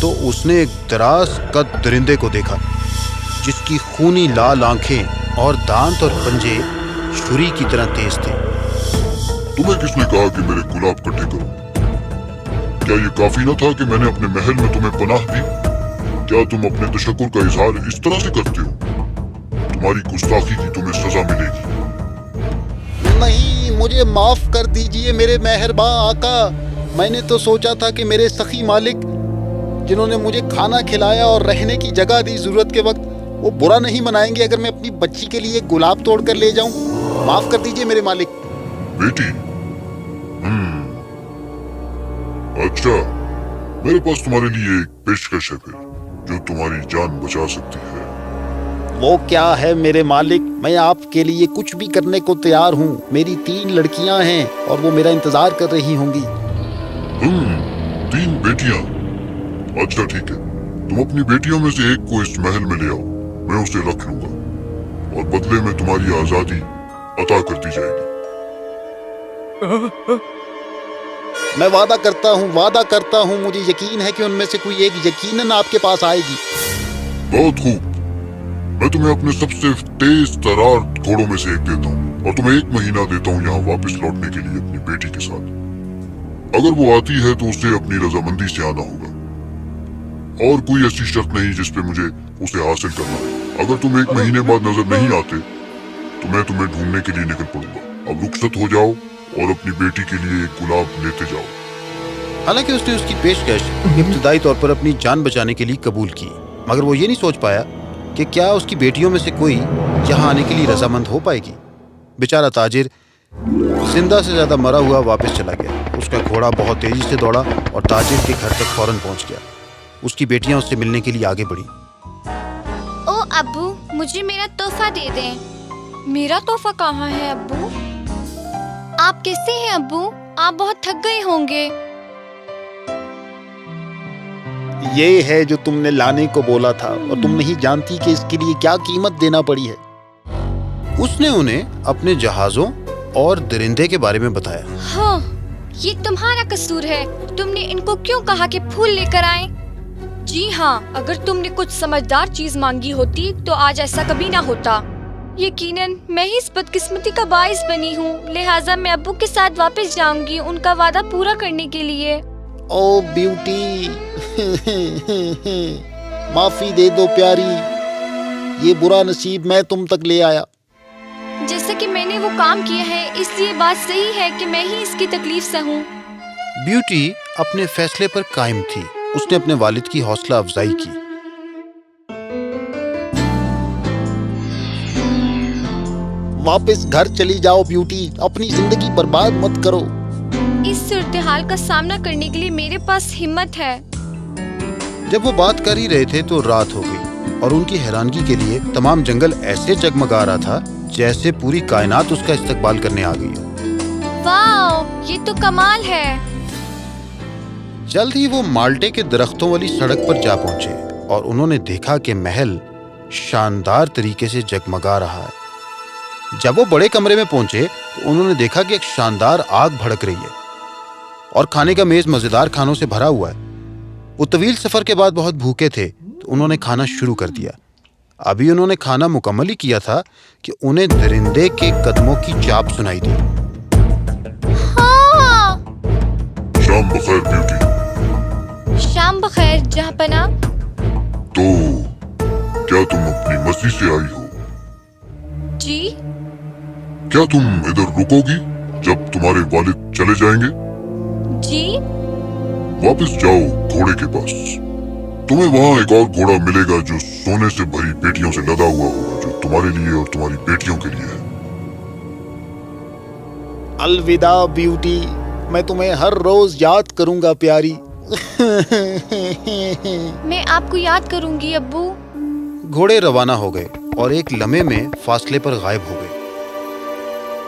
तो उसने एक दराज कद दरिंदे को देखा, जिसकी खूनी लाल आंखें और दांत और पंजे छुरी की तरह तेज थे। तुम्हें किसने कहा कि मेरे गुलाब इकट्ठे करो? क्या ये काफी न था कि मैंने अपने महल में तुम्हें पनाह दी? क्या तुम अपने तशक्कुर का इजहार इस तरह से करते हो? तुम्हारी गुस्ताखी की तुम्हें सजा मिलेगी। नहीं, मुझे माफ कर दीजिए मेरे मेहरबा आका। मैंने तो सोचा था कि मेरे सखी मालिक, जिन्होंने मुझे खाना खिलाया और रहने की जगह दी जरूरत के वक्त, वो बुरा नहीं मनाएंगे अगर मैं अपनी बच्ची के लिए गुलाब तोड़ कर ले जाऊं। माफ कर दीजिए मेरे मालिक। बेटी, अच्छा, मेरे पास तुम्हारे लिए एक पेशकश है फिर, जो तुम्हारी जान बचा सकती है। वो क्या है मेरे मालिक? मैं आपके लिए कुछ भी करने को तैयार हूँ। मेरी 3 लड़कियां हैं और वो मेरा इंतजार कर रही होंगी। 3 बेटियां? अच्छा ठीक है, तुम अपनी बेटियों में से एक को इस महल में ले आओ, मैं उसे रख लूंगा और बदले में तुम्हारी आजादी अता कर दी जाएगी। मैं वादा करता हूँ, मुझे यकीन है कि उनमें से कोई एक यकीनन आपके पास आएगी। बहुत खूब, मैं तुम्हें अपने सबसे तेज तरार घोड़ों में से एक देता हूँ और तुम्हें 1 महीना देता हूँ यहाँ वापस लौटने के लिए अपनी बेटी के साथ। अगर वो आती है तो उसे अपनी रजामंदी से आना होगा और कोई ऐसी शर्त नहीं जिस पे मुझे उसे हासिल करना है। अगर तुम 1 महीने बाद नजर नहीं आते तो मैं तुम्हें ढूंढने के लिए निकल पड़ूंगा। अब रुखसत हो जाओ और अपनी बेटी के लिए एक गुलाब लेते जाओ। हालांकि उसने उसकी पेशकश इब्तिदाई तौर पर अपनी जान बचाने के लिए कबूल की, मगर वो ये नहीं सोच पाया कि क्या उसकी बेटियों में से कोई यहाँ आने के लिए रजामंद हो पाएगी। बेचारा ताजिर जिंदा से ज्यादा मरा हुआ वापस चला गया। उसका घोड़ा बहुत तेजी से दौड़ा और ताजिर के घर तक फौरन पहुंच गया। उसकी बेटियां उससे मिलने के लिए आगे बढ़ी। ओ अब्बू, मुझे मेरा तोहफा दे दें। मेरा तोहफा कहाँ है अब्बू? आप कैसे हैं अब्बू? आप बहुत थक गए होंगे। ये है जो तुमने लाने को बोला था और तुम नहीं जानती कि इसके लिए क्या कीमत देना पड़ी है। उसने उन्हें अपने जहाजों और दरिंदे के बारे में बताया। हाँ, ये तुम्हारा कसूर है। तुमने इनको क्यों कहा कि फूल लेकर आएं? जी हाँ, अगर तुमने कुछ समझदार चीज मांगी होती तो आज ऐसा कभी ना होता। यकीनन मैं ही इस बदकिस्मती का बाइस बनी हूँ, लिहाजा मैं अब्बू के साथ वापस जाऊंगी उनका वादा पूरा करने के लिए। ओ ब्यूटी, माफी दे दो प्यारी, ये बुरा नसीब मैं तुम तक ले आया। जैसा कि मैंने वो काम किया है, इसलिए बात सही है कि मैं ही इसकी तकलीफ सहूं। ब्यूटी अपने फैसले पर कायम थी। उसने अपने वालिद की हौसला अफजाई की। वापस घर चली जाओ ब्यूटी, अपनी जिंदगी बर्बाद मत करो। इस सूरत-ए-हाल का सामना करने के लिए मेरे पास हिम्मत है। जब वो बात कर ही रहे थे तो रात हो गई और उनकी हैरानगी के लिए तमाम जंगल ऐसे जगमगा रहा था जैसे पूरी कायनात उसका इस्तकबाल करने आ गई। वाओ, ये तो कमाल है। जल्द ही वो माल्टे के दरख्तों वाली सड़क पर जा पहुंचे और उन्होंने देखा कि महल शानदार तरीके से जगमगा रहा है। जब वो बड़े कमरे में पहुंचे तो उन्होंने देखा कि एक शानदार आग भड़क रही है और खाने का मेज मजेदार खानों से भरा हुआ है। वो तवील सफर के बाद बहुत भूखे थे तो उन्होंने खाना शुरू कर दिया। अभी उन्होंने खाना मुकम्मल ही किया था कि उन्हें दरिंदे के कदमों की चाप सुनाई दी। हाँ। शाम बखैर ब्यूटी। शाम बखैर जहाँपनाह। तो क्या तुम अपनी मर्जी से आई हो? जी। क्या तुम इधर रुकोगी जब तुम्हारे वालिद चले जाएंगे? जी। वापस जाओ घोड़े के पास। तुम्हें वहाँ एक और घोड़ा मिलेगा जो सोने से भरी पेटियों से लदा हुआ होगा, जो तुम्हारे लिए और तुम्हारी बेटियों के लिए है। अलविदा ब्यूटी, मैं तुम्हें हर रोज याद करूंगा प्यारी। मैं आपको याद करूंगी अब्बू। घोड़े रवाना हो गए और एक लम्हे में फासले पर गायब हो गए।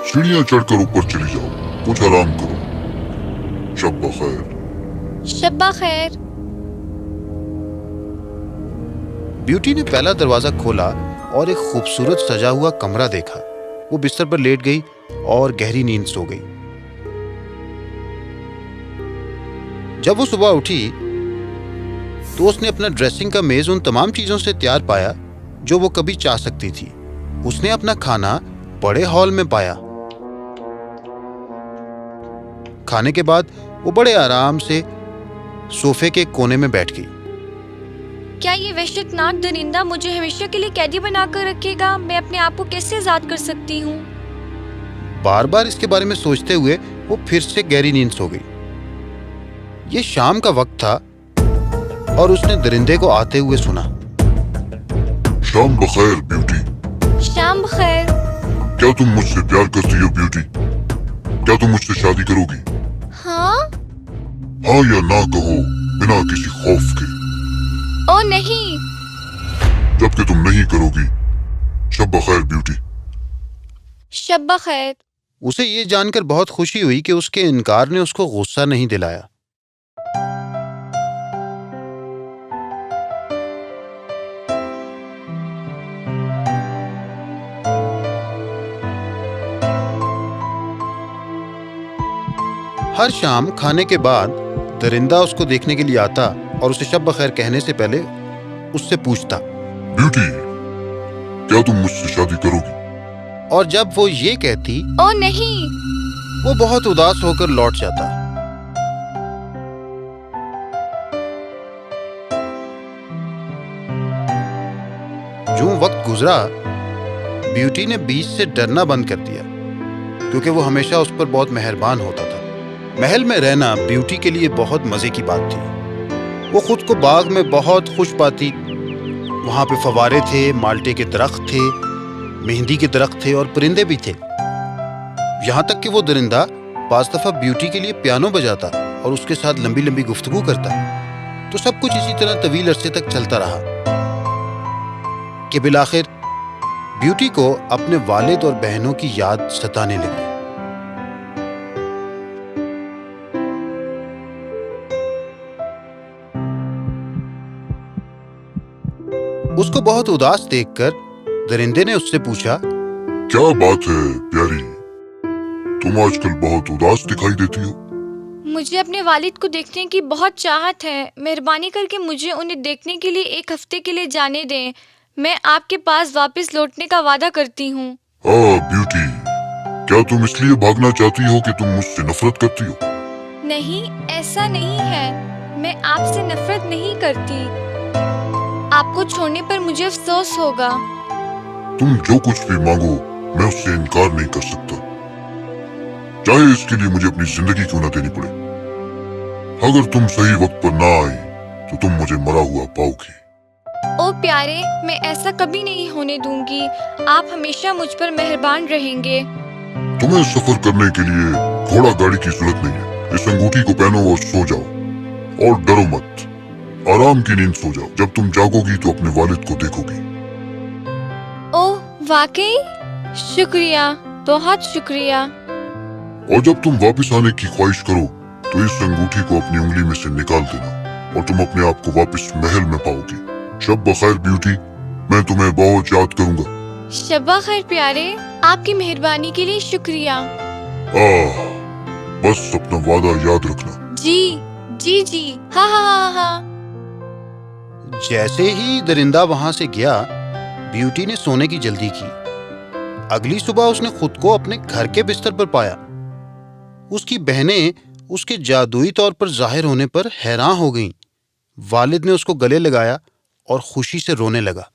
सीढ़ियां चढ़कर ऊपर चली जाओ, कुछ आराम करो। शब बखैर। शब्बा खैर। ब्यूटी ने पहला दरवाजा खोला और एक खूबसूरत सजा हुआ कमरा देखा। वो बिस्तर पर लेट गई और गहरी नींद सो गई। जब वो सुबह उठी तो उसने अपना ड्रेसिंग का मेज उन तमाम चीजों से तैयार पाया जो वो कभी चाह सकती थी। उसने अपना खाना बड़े हॉल में पाया। खाने के बाद वो बड़े आराम से सोफे के कोने में बैठ गई। क्या ये वहशतनाक दरिंदा मुझे हमेशा के लिए कैदी बनाकर रखेगा? मैं अपने आप को कैसे आजाद कर सकती हूँ? बार बार इसके बारे में सोचते हुए वो फिर से गहरी नींद सो गई। ये शाम का वक्त था और उसने दरिंदे को आते हुए सुना। शाम बखैर ब्यूटी। शाम बखैर। क्या तुम मुझसे प्यार करती हो ब्यूटी? क्या तुम मुझसे शादी करोगी? हाँ? हाँ या ना कहो बिना किसी खौफ के। ओ नहीं। जबकि तुम नहीं करोगी। शब बखैर ब्यूटी। शब बखैर। उसे ये जानकर बहुत खुशी हुई कि उसके इनकार ने उसको गुस्सा नहीं दिलाया। हर शाम खाने के बाद दरिंदा उसको देखने के लिए आता और उसे शब बखैर कहने से पहले उससे पूछता, ब्यूटी क्या तुम मुझसे शादी करोगी? और जब वो ये कहती, ओ नहीं, वो बहुत उदास होकर लौट जाता। जो वक्त गुजरा, ब्यूटी ने बीच से डरना बंद कर दिया क्योंकि वो हमेशा उस पर बहुत मेहरबान होता था। महल में रहना ब्यूटी के लिए बहुत मजे की बात थी। वो खुद को बाग में बहुत खुश पाती। वहां पे फवारे थे, माल्टे के दरख्त थे, मेहंदी के दरख्त थे और परिंदे भी थे। यहाँ तक कि वो दरिंदा बाज़ दफा ब्यूटी के लिए पियानो बजाता और उसके साथ लंबी लंबी गुफ्तगू करता। तो सब कुछ इसी तरह तवील अरसे तक चलता रहा कि बिलाखिर ब्यूटी को अपने वालिद और बहनों की याद सताने लगी। उसको बहुत उदास देखकर दरिंदे ने उससे पूछा, क्या बात है प्यारी, तुम आजकल बहुत उदास दिखाई देती हो। मुझे अपने वालिद को देखने की बहुत चाहत है। मेहरबानी करके मुझे उन्हें देखने के लिए 1 हफ्ते के लिए जाने दें। मैं आपके पास वापस लौटने का वादा करती हूँ। ब्यूटी, क्या तुम इसलिए भागना चाहती हो कि तुम मुझसे नफरत करती हो? नहीं, ऐसा नहीं है। मैं आपसे नफरत नहीं करती। आपको छोड़ने पर मुझे अफसोस होगा। तुम जो कुछ भी मांगो मैं उससे इनकार नहीं कर सकता, चाहे इसके लिए मुझे अपनी जिंदगी क्यों ना देनी पड़े। अगर तुम सही वक्त पर ना आई तो तुम मुझे मरा हुआ पाओगी। ओ प्यारे, मैं ऐसा कभी नहीं होने दूंगी। आप हमेशा मुझ पर मेहरबान रहेंगे। तुम्हें सफर करने के लिए घोड़ा गाड़ी की जरूरत नहीं है। इस अंगूठी को पहनो और सो जाओ और डरो मत। आराम की नींद सो जाओ। जब तुम जागोगी तो अपने वालिद को देखोगी। ओह वाकई? शुक्रिया, बहुत शुक्रिया। और जब तुम वापस आने की ख्वाहिश करो तो इस अंगूठी को अपनी उंगली में से निकाल देना और तुम अपने आप को वापस महल में पाओगी। शब बखैर ब्यूटी, मैं तुम्हें बहुत याद करूंगा। शब्बा खैर प्यारे, आपकी मेहरबानी के लिए शुक्रिया। बस अपना वादा याद रखना। जी जी जी, हाँ हाँ हाँ हाँ। जैसे ही दरिंदा वहां से गया, ब्यूटी ने सोने की जल्दी की। अगली सुबह उसने खुद को अपने घर के बिस्तर पर पाया। उसकी बहनें उसके जादुई तौर पर जाहिर होने पर हैरान हो गईं। वालिद ने उसको गले लगाया और खुशी से रोने लगा।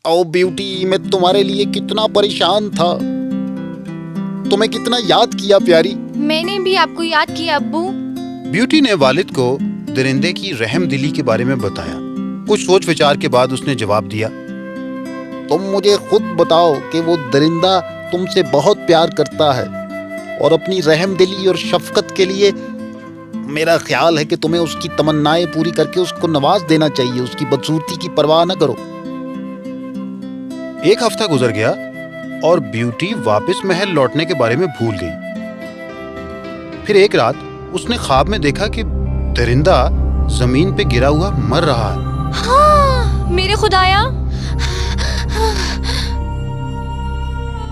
ओ ब्यूटी, मैं तुम्हारे लिए कितना परेशान था, तुम्हें कितना याद किया प्यारी। मैंने भी आपको याद किया अब्बू। ब्यूटी ने वालिद को दरिंदे की रहम दिली के बारे में बताया। कुछ सोच विचार के बाद उसने जवाब दिया, तुम मुझे खुद बताओ कि वो दरिंदा तुमसे बहुत प्यार करता है और अपनी रहम दिली और शफकत के लिए मेरा ख्याल है कि तुम्हें उसकी तमन्नाएं पूरी करके उसको नवाज देना चाहिए। उसकी बदसूरती की परवाह न करो। 1 हफ्ता गुजर गया और ब्यूटी वापस महल लौटने के बारे में भूल गई। फिर एक रात उसने ख्वाब में देखा कि درندہ زمین پہ گرا ہوا مر رہا ہے۔ ہاں میرے خدایا!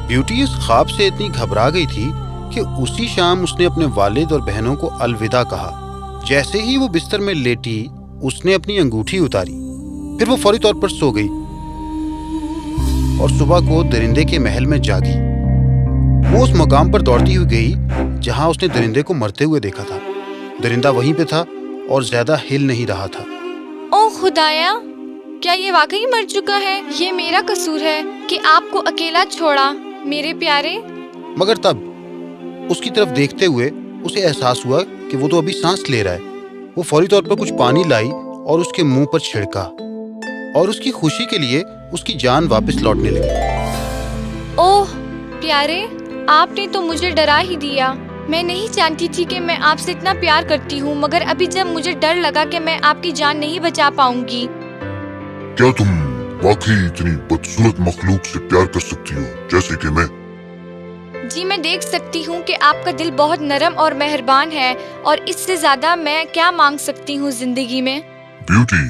بیوٹی اس خواب سے اتنی گھبرا گئی تھی کہ اسی شام اس نے اپنے والد اور بہنوں کو الوداع کہا۔ جیسے ہی وہ بستر میں لیٹی اس نے اپنی انگوٹھی اتاری، پھر وہ فوری طور پر سو گئی اور صبح کو درندے کے محل میں جاگی۔ وہ اس مقام پر دوڑتی ہوئی گئی جہاں اس نے درندے کو مرتے ہوئے دیکھا تھا۔ درندہ وہیں پہ تھا اور زیادہ ہل نہیں رہا تھا۔ او خدایا! کیا یہ واقعی مر چکا ہے؟ یہ میرا قصور ہے کہ آپ کو اکیلا چھوڑا میرے پیارے۔ مگر تب اس کی طرف دیکھتے ہوئے اسے احساس ہوا کہ وہ تو ابھی سانس لے رہا ہے۔ وہ فوری طور پر کچھ پانی لائی اور اس کے منہ پر چھڑکا، اور اس کی خوشی کے لیے اس کی جان واپس لوٹنے لگی۔ اوہ پیارے، آپ نے تو مجھے ڈرا ہی دیا۔ میں نہیں جانتی تھی کہ میں آپ سے اتنا پیار کرتی ہوں، مگر ابھی جب مجھے ڈر لگا کہ میں آپ کی جان نہیں بچا پاؤں گی۔ کیا تم واقعی اتنی بدصورت مخلوق سے پیار کر سکتی ہو جیسے کہ میں؟ جی میں دیکھ سکتی ہوں کہ آپ کا دل بہت نرم اور مہربان ہے، اور اس سے زیادہ میں کیا مانگ سکتی ہوں زندگی میں؟ بیوٹی،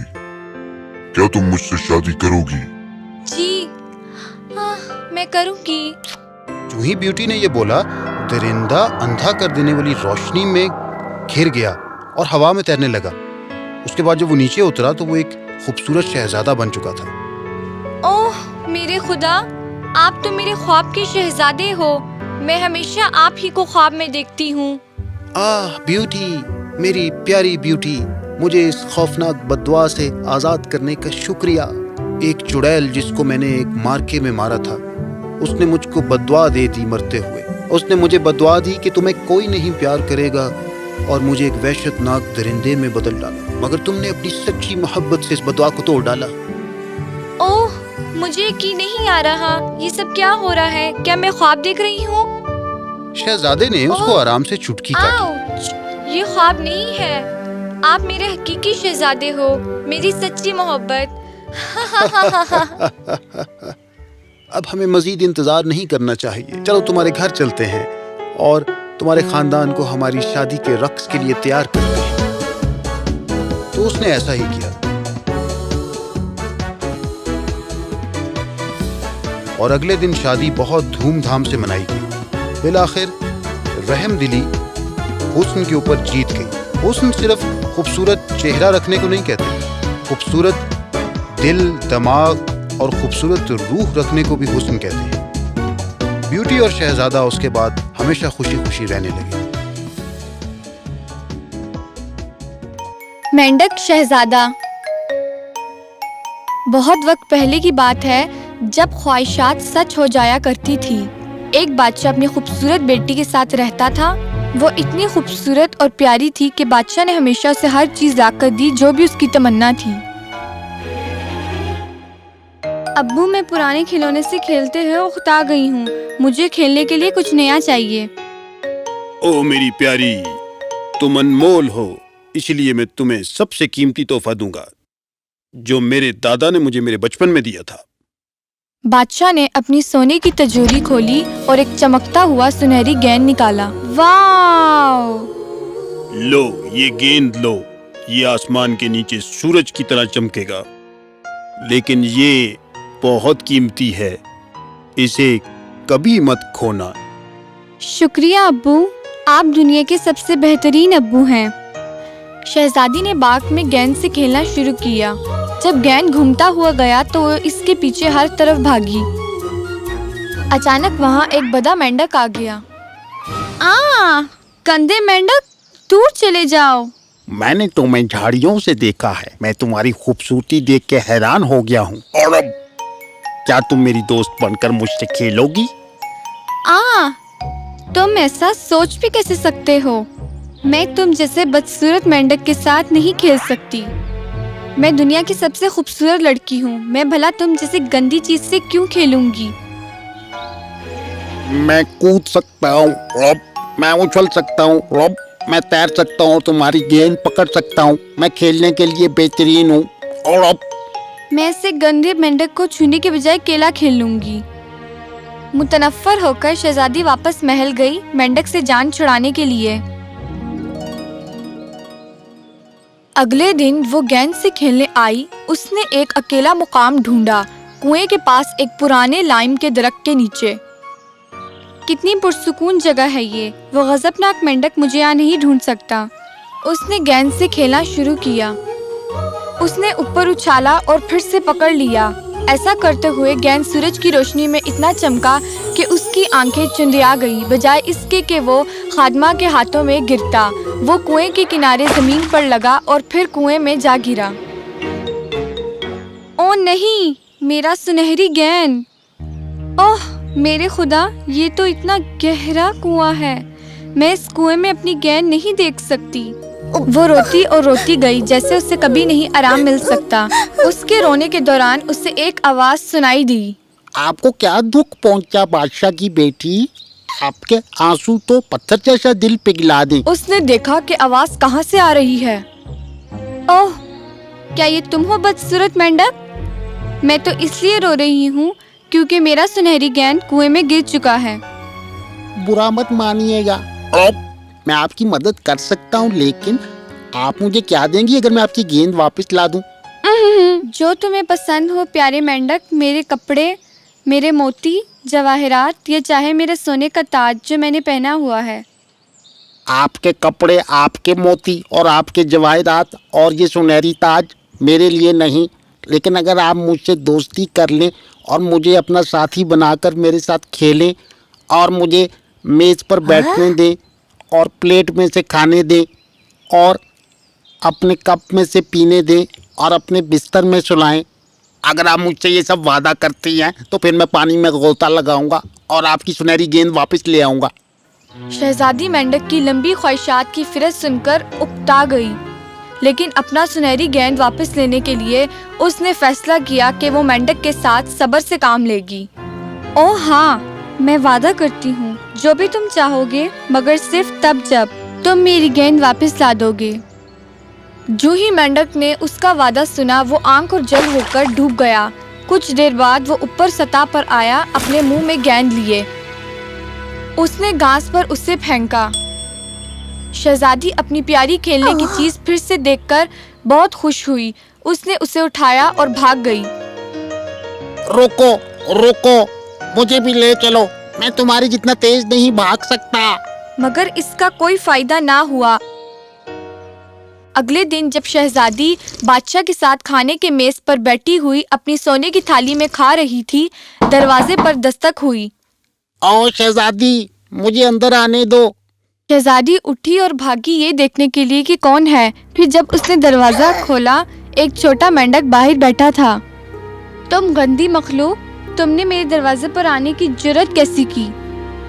کیا تم مجھ سے شادی کرو گی؟ جی میں کروں گی۔ جو ہی بیوٹی نے یہ بولا، درندہ اندھا کر دینے والی روشنی میں گھر گیا اور ہوا میں تیرنے لگا۔ اس کے بعد جب وہ نیچے اترا تو وہ ایک خوبصورت شہزادہ بن چکا تھا۔ اوہ میرے خدا، آپ تو میرے خواب کے شہزادے ہو۔ میں ہمیشہ آپ ہی کو خواب میں دیکھتی ہوں۔ بیوٹی، میری پیاری بیوٹی، مجھے اس خوفناک بددعا سے آزاد کرنے کا شکریہ۔ ایک چڑیل جس کو میں نے ایک مارکے میں مارا تھا، اس نے مجھ کو بددعا دے دی مرتے ہوئے۔ اس نے مجھے بددعا دی کہ تمہیں کوئی نہیں پیار کرے گا، اور مجھے ایک وحشت ناک درندے میں بدل ڈالا، مگر تم نے اپنی سچی محبت سے اس بددعا کو توڑ ڈالا۔ اوہ مجھے یقین نہیں آ رہا، یہ سب کیا ہو رہا ہے؟ کیا میں خواب دیکھ رہی ہوں؟ شہزادے نے اس کو آرام سے چٹکی کاٹی۔ آؤچ! یہ خواب نہیں ہے، آپ میرے حقیقی شہزادے ہو، میری سچی محبت۔ اب ہمیں مزید انتظار نہیں کرنا چاہیے، چلو تمہارے گھر چلتے ہیں اور تمہارے خاندان کو ہماری شادی کے رقص کے لیے تیار کرتے ہیں۔ تو اس نے ایسا ہی کیا، اور اگلے دن شادی بہت دھوم دھام سے منائی گئی۔ بالآخر رحم دلی حسن کے اوپر جیت گئی۔ حسن صرف خوبصورت چہرہ رکھنے کو نہیں کہتے، خوبصورت دل، دماغ اور خوبصورت روح رکھنے کو بھی حسن کہتے ہیں۔ بیوٹی اور شہزادہ اس کے بعد ہمیشہ خوشی خوشی رہنے لگے۔ مینڈک شہزادہ۔ بہت وقت پہلے کی بات ہے جب خواہشات سچ ہو جایا کرتی تھی۔ ایک بادشاہ اپنی خوبصورت بیٹی کے ساتھ رہتا تھا۔ وہ اتنی خوبصورت اور پیاری تھی کہ بادشاہ نے ہمیشہ اسے ہر چیز لا کر دی جو بھی اس کی تمنا تھی۔ ابو، میں پرانے کھلونے سے کھیلتے ہوئے اکتا گئی ہوں، مجھے کھیلنے کے لیے کچھ نیا چاہیے۔ او میری پیاری، تم انمول ہو، اس لیے میں تمہیں سب سے قیمتی تحفہ دوں گا جو میرے دادا نے مجھے میرے بچپن میں دیا تھا۔ بادشاہ نے اپنی سونے کی تجوری کھولی اور ایک چمکتا ہوا سنہری گیند نکالا۔ واو! لو یہ گیند لو، یہ آسمان کے نیچے سورج کی طرح چمکے گا، لیکن یہ بہت قیمتی ہے، اسے کبھی مت کھونا۔ شکریہ ابو، آپ دنیا کے سب سے بہترین ابو ہیں۔ شہزادی نے باغ میں گیند سے کھیلنا شروع کیا۔ جب گیند گھومتا ہوا گیا تو وہ اس کے پیچھے ہر طرف بھاگی۔ اچانک وہاں ایک بڑا مینڈک آ گیا۔ گندے مینڈک، دور چلے جاؤ۔ میں نے تمہیں جھاڑیوں سے دیکھا ہے، میں تمہاری خوبصورتی دیکھ کے حیران ہو گیا ہوں، اور اب کیا تم میری دوست بن کر مجھ سے کھیلو گی؟ تم ایسا سوچ بھی کیسے سکتے ہو؟ میں تم جیسے بدصورت مینڈک کے ساتھ نہیں کھیل سکتی۔ میں دنیا کی سب سے خوبصورت لڑکی ہوں، میں بھلا تم جیسی گندی چیز سے کیوں کھیلوں گی؟ میں کود سکتا ہوں رب، میں اچھل سکتا ہوں رب، میں تیر سکتا ہوں، تمہاری گیند پکڑ سکتا ہوں، میں کھیلنے کے لیے بہترین ہوں، اور اب میں اسے گندے مینڈک کو چھونے کے بجائے کیلا کھیل لوں گی۔ متنفر ہو کر شہزادی واپس محل گئی مینڈک سے جان چھڑانے کے لیے۔ अगले दिन वो गेंद से खेलने आई। उसने एक अकेला मुकाम ढूंढा, कुएं के पास एक पुराने लाइम के दरख्त के नीचे। कितनी पुरसुकून जगह है ये, वो गजबनाक मेंढक मुझे यहाँ नहीं ढूंढ सकता। उसने गेंद से खेलना शुरू किया। उसने ऊपर उछाला और फिर से पकड़ लिया। ऐसा करते हुए गेंद सूरज की रोशनी में इतना चमका कि उसकी आंखें चुंधिया गई, बजाय इसके कि वो खादमा के हाथों में गिरता। वो कुएं के किनारे जमीन पर लगा और फिर कुएं में जा गिरा। ओ नहीं, मेरा सुनहरी गेंद! ओह मेरे खुदा, ये तो इतना गहरा कुआं है, मैं इस कुएं में अपनी गेंद नहीं देख सकती। वो रोती और रोती गई, जैसे उसे कभी नहीं आराम मिल सकता। उसके रोने के दौरान उसे एक आवाज सुनाई दी। आपको क्या दुख पहुंचा बादशाह की बेटी? आपके आंसू तो पत्थर जैसा दिल पिघला दें। उसने देखा कि आवाज कहाँ से आ रही है। ओह, क्या ये तुम हो बदसूरत मेंढक? मैं तो इसलिए रो रही हूँ क्योंकि मेरा सुनहरी गेंद कुएं में गिर चुका है। बुरा मत मानिएगा, मैं आपकी मदद कर सकता हूँ, लेकिन आप मुझे क्या देंगी अगर मैं आपकी गेंद वापस ला दूं? जो तुम्हें पसंद हो प्यारे मेंढक, मेरे कपड़े, मेरे मोती, जवाहरात, या चाहे मेरे सोने का ताज जो मैंने पहना हुआ है। आपके कपड़े, आपके मोती और आपके जवाहरात और ये सुनहरी ताज मेरे लिए नहीं, लेकिन अगर आप मुझसे दोस्ती कर लें और मुझे अपना साथी बनाकर मेरे साथ खेलें और मुझे मेज़ पर बैठने दें और प्लेट में से खाने दें और अपने कप में से पीने दें और अपने बिस्तर में सुलाएं, अगर आप मुझसे ये सब वादा करती हैं तो फिर मैं पानी में गोता लगाऊंगा और आपकी सुनहरी गेंद वापस ले आऊंगा। शहजादी मेंढक की लंबी ख्वाहिशात की फिरस्त सुनकर उकता गई, लेकिन अपना सुनहरी गेंद वापस लेने के लिए उसने फैसला किया कि वो मेंढक के साथ सब्र से काम लेगी। ओह हाँ, मैं वादा करती हूँ, जो भी तुम चाहोगे, मगर सिर्फ तब जब तुम मेरी गेंद वापस ला दोगे। जो ही मेंढक ने उसका वादा सुना, वो आंख और जल होकर डूब गया। कुछ देर बाद वो ऊपर सतह पर आया, अपने मुंह में गेंद लिए। उसने घास पर उसे फेंका। शहजादी अपनी प्यारी खेलने की चीज फिर से देखकर बहुत खुश हुई। उसने उसे उठाया और भाग गई। रुको रुको, मुझे भी ले चलो, मैं तुम्हारी जितना तेज नहीं भाग सकता। मगर इसका कोई फायदा ना हुआ। अगले दिन जब शहजादी बादशाह के साथ खाने के मेज पर बैठी हुई अपनी सोने की थाली में खा रही थी, दरवाजे पर दस्तक हुई। आओ शहजादी, मुझे अंदर आने दो। शहजादी उठी और भागी ये देखने के लिए कि कौन है। फिर जब उसने दरवाजा खोला, एक छोटा मेंढक बाहर बैठा था। तुम गंदी मखलूक, तुमने मेरे दरवाजे पर आने की जुर्रत कैसी की?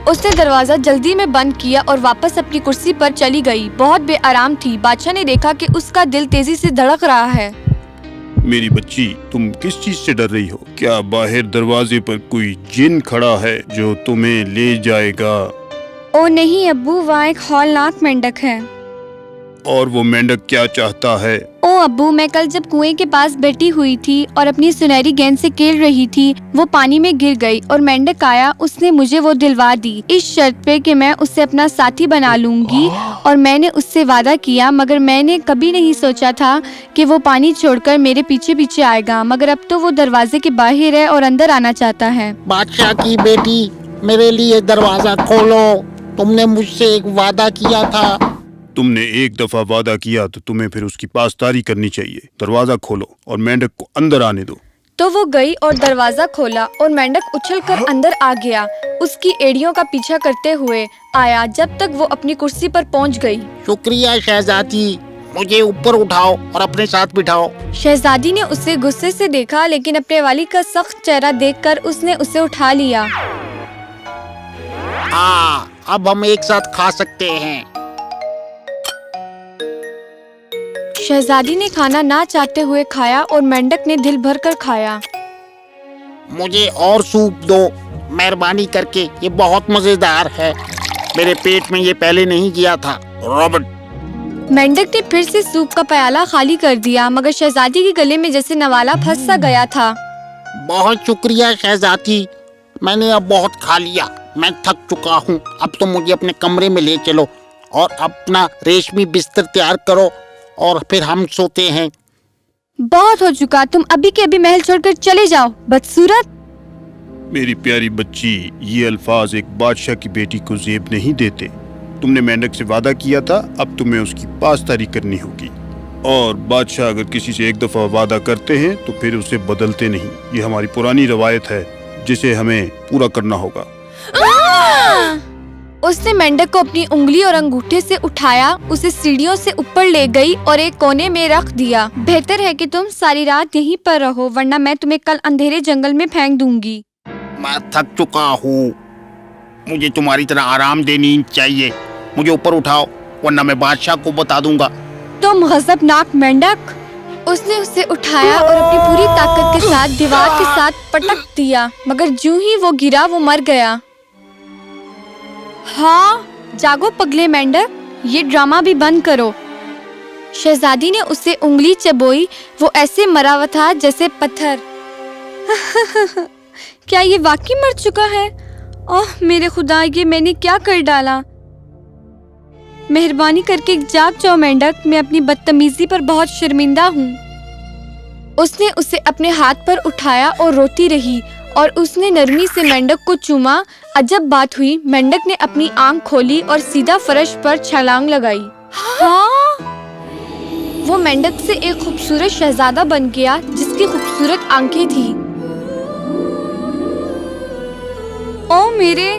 उसने दरवाजा जल्दी में बंद किया और वापस अपनी कुर्सी पर चली गई। बहुत बेआराम थी। बादशाह ने देखा कि उसका दिल तेजी से धड़क रहा है। मेरी बच्ची, तुम किस चीज से डर रही हो? क्या बाहर दरवाजे पर कोई जिन खड़ा है जो तुम्हें ले जाएगा? ओ नहीं अब्बू, वहाँ एक हौलनाक मेंढक है। और वो मेंढक क्या चाहता है? ओ अब्बू, मैं कल जब कुएं के पास बैठी हुई थी और अपनी सुनहरी गेंद से खेल रही थी, वो पानी में गिर गई और मेंढक आया। उसने मुझे वो दिलवा दी, इस शर्त पे कि मैं उसे अपना साथी बना लूंगी। और मैंने उससे वादा किया, मगर मैंने कभी नहीं सोचा था कि वो पानी छोड़कर मेरे पीछे पीछे आएगा। मगर अब तो वो दरवाजे के बाहर है और अंदर आना चाहता है। बादशाह की बेटी, मेरे लिए दरवाजा खोलो, तुमने मुझसे एक वादा किया था। तुमने एक दफा वादा किया तो तुम्हें फिर उसकी पासदारी करनी चाहिए। दरवाजा खोलो और मेंढक को अंदर आने दो। तो वो गई और दरवाजा खोला और मेंढक उछलकर अंदर आ गया। उसकी एड़ियों का पीछा करते हुए आया जब तक वो अपनी कुर्सी पर पहुंच गई। शुक्रिया शहजादी, मुझे ऊपर उठाओ और अपने साथ बिठाओ। शहजादी ने उसे गुस्से से देखा, लेकिन अपने वाली का सख्त चेहरा देखकर उसने उसे उठा लिया। अब हम एक साथ खा सकते हैं। शहजादी ने खाना ना चाहते हुए खाया और मेंढक ने दिल भर कर खाया। मुझे और सूप दो, मेहरबानी करके, ये बहुत मजेदार है। मेरे पेट में ये पहले नहीं गया था। रॉबर्ट। मेंढक ने फिर से सूप का प्याला खाली कर दिया, मगर शहजादी के गले में जैसे नवाला फंस सा गया था। बहुत शुक्रिया शहजादी, मैंने अब बहुत खा लिया, मैं थक चुका हूँ। अब तो मुझे अपने कमरे में ले चलो और अपना रेशमी बिस्तर तैयार करो और फिर हम सोते हैं। बहुत हो चुका, तुम अभी के अभी महल छोड़कर चले जाओ, बदसूरत। मेरी प्यारी बच्ची, ये अल्फाज एक बादशाह की बेटी को जेब नहीं देते। तुमने मेंढक से वादा किया था, अब तुम्हें उसकी पासदारी करनी होगी। और बादशाह अगर किसी से एक दफा वादा करते हैं तो फिर उसे बदलते नहीं। ये हमारी पुरानी रवायत है जिसे हमें पूरा करना होगा। उसने मेंढक को अपनी उंगली और अंगूठे से उठाया, उसे सीढ़ियों से ऊपर ले गई और एक कोने में रख दिया। बेहतर है कि तुम सारी रात यहीं पर रहो, वरना मैं तुम्हें कल अंधेरे जंगल में फेंक दूंगी। मैं थक चुका हूँ, मुझे तुम्हारी तरह आराम देनी चाहिए। मुझे ऊपर उठाओ वरना मैं बादशाह को बता दूंगा। तुम गजबनाक मेंढक। उसने उसे उठाया और अपनी पूरी ताकत के साथ दीवार के साथ पटक दिया, मगर जूं ही वो गिरा वो मर गया। हाँ, जागो पगले मेंढक, ये ड्रामा भी बंद करो। शहजादी ने उसे उंगली चबोई, वो ऐसे मरा हुआ था जैसे पत्थर। क्या ये वाकई मर चुका है? ओह मेरे खुदा, ये मैंने क्या कर डाला। मेहरबानी करके जाग जाओ मेंढक, मैं अपनी बदतमीजी पर बहुत शर्मिंदा हूँ। उसने उसे अपने हाथ पर उठाया और रोती रही और उसने नरमी से मेंढक को चूमा। अजब बात हुई, मेंढक ने अपनी आंख खोली और सीधा फर्श पर छलांग लगाई। हाँ, वो मेंढक से एक खूबसूरत शहजादा बन गया जिसकी खूबसूरत आंखें थी। ओ मेरे,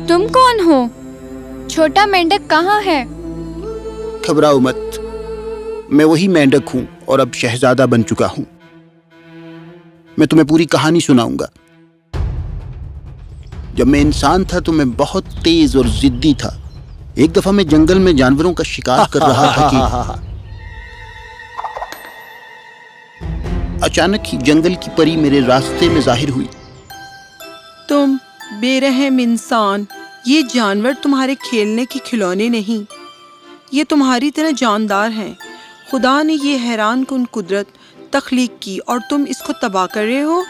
तुम कौन हो? छोटा मेंढक कहाँ है? घबराओ मत, मैं वही मेंढक हूँ और अब शहजादा बन चुका हूँ। मैं तुम्हें पूरी कहानी सुनाऊंगा। जब मैं इंसान था तो मैं बहुत तेज और जिद्दी था। एक दफा मैं जंगल में जानवरों का शिकार कर रहा था कि अचानक ही जंगल की परी मेरे रास्ते में जाहिर हुई। तुम बेरहम इंसान, ये जानवर तुम्हारे खेलने के खिलौने नहीं, ये तुम्हारी तरह जानदार हैं। खुदा ने ये हैरान कुन कुदरत तख्लीक की और तुम इसको तबाह कर रहे हो।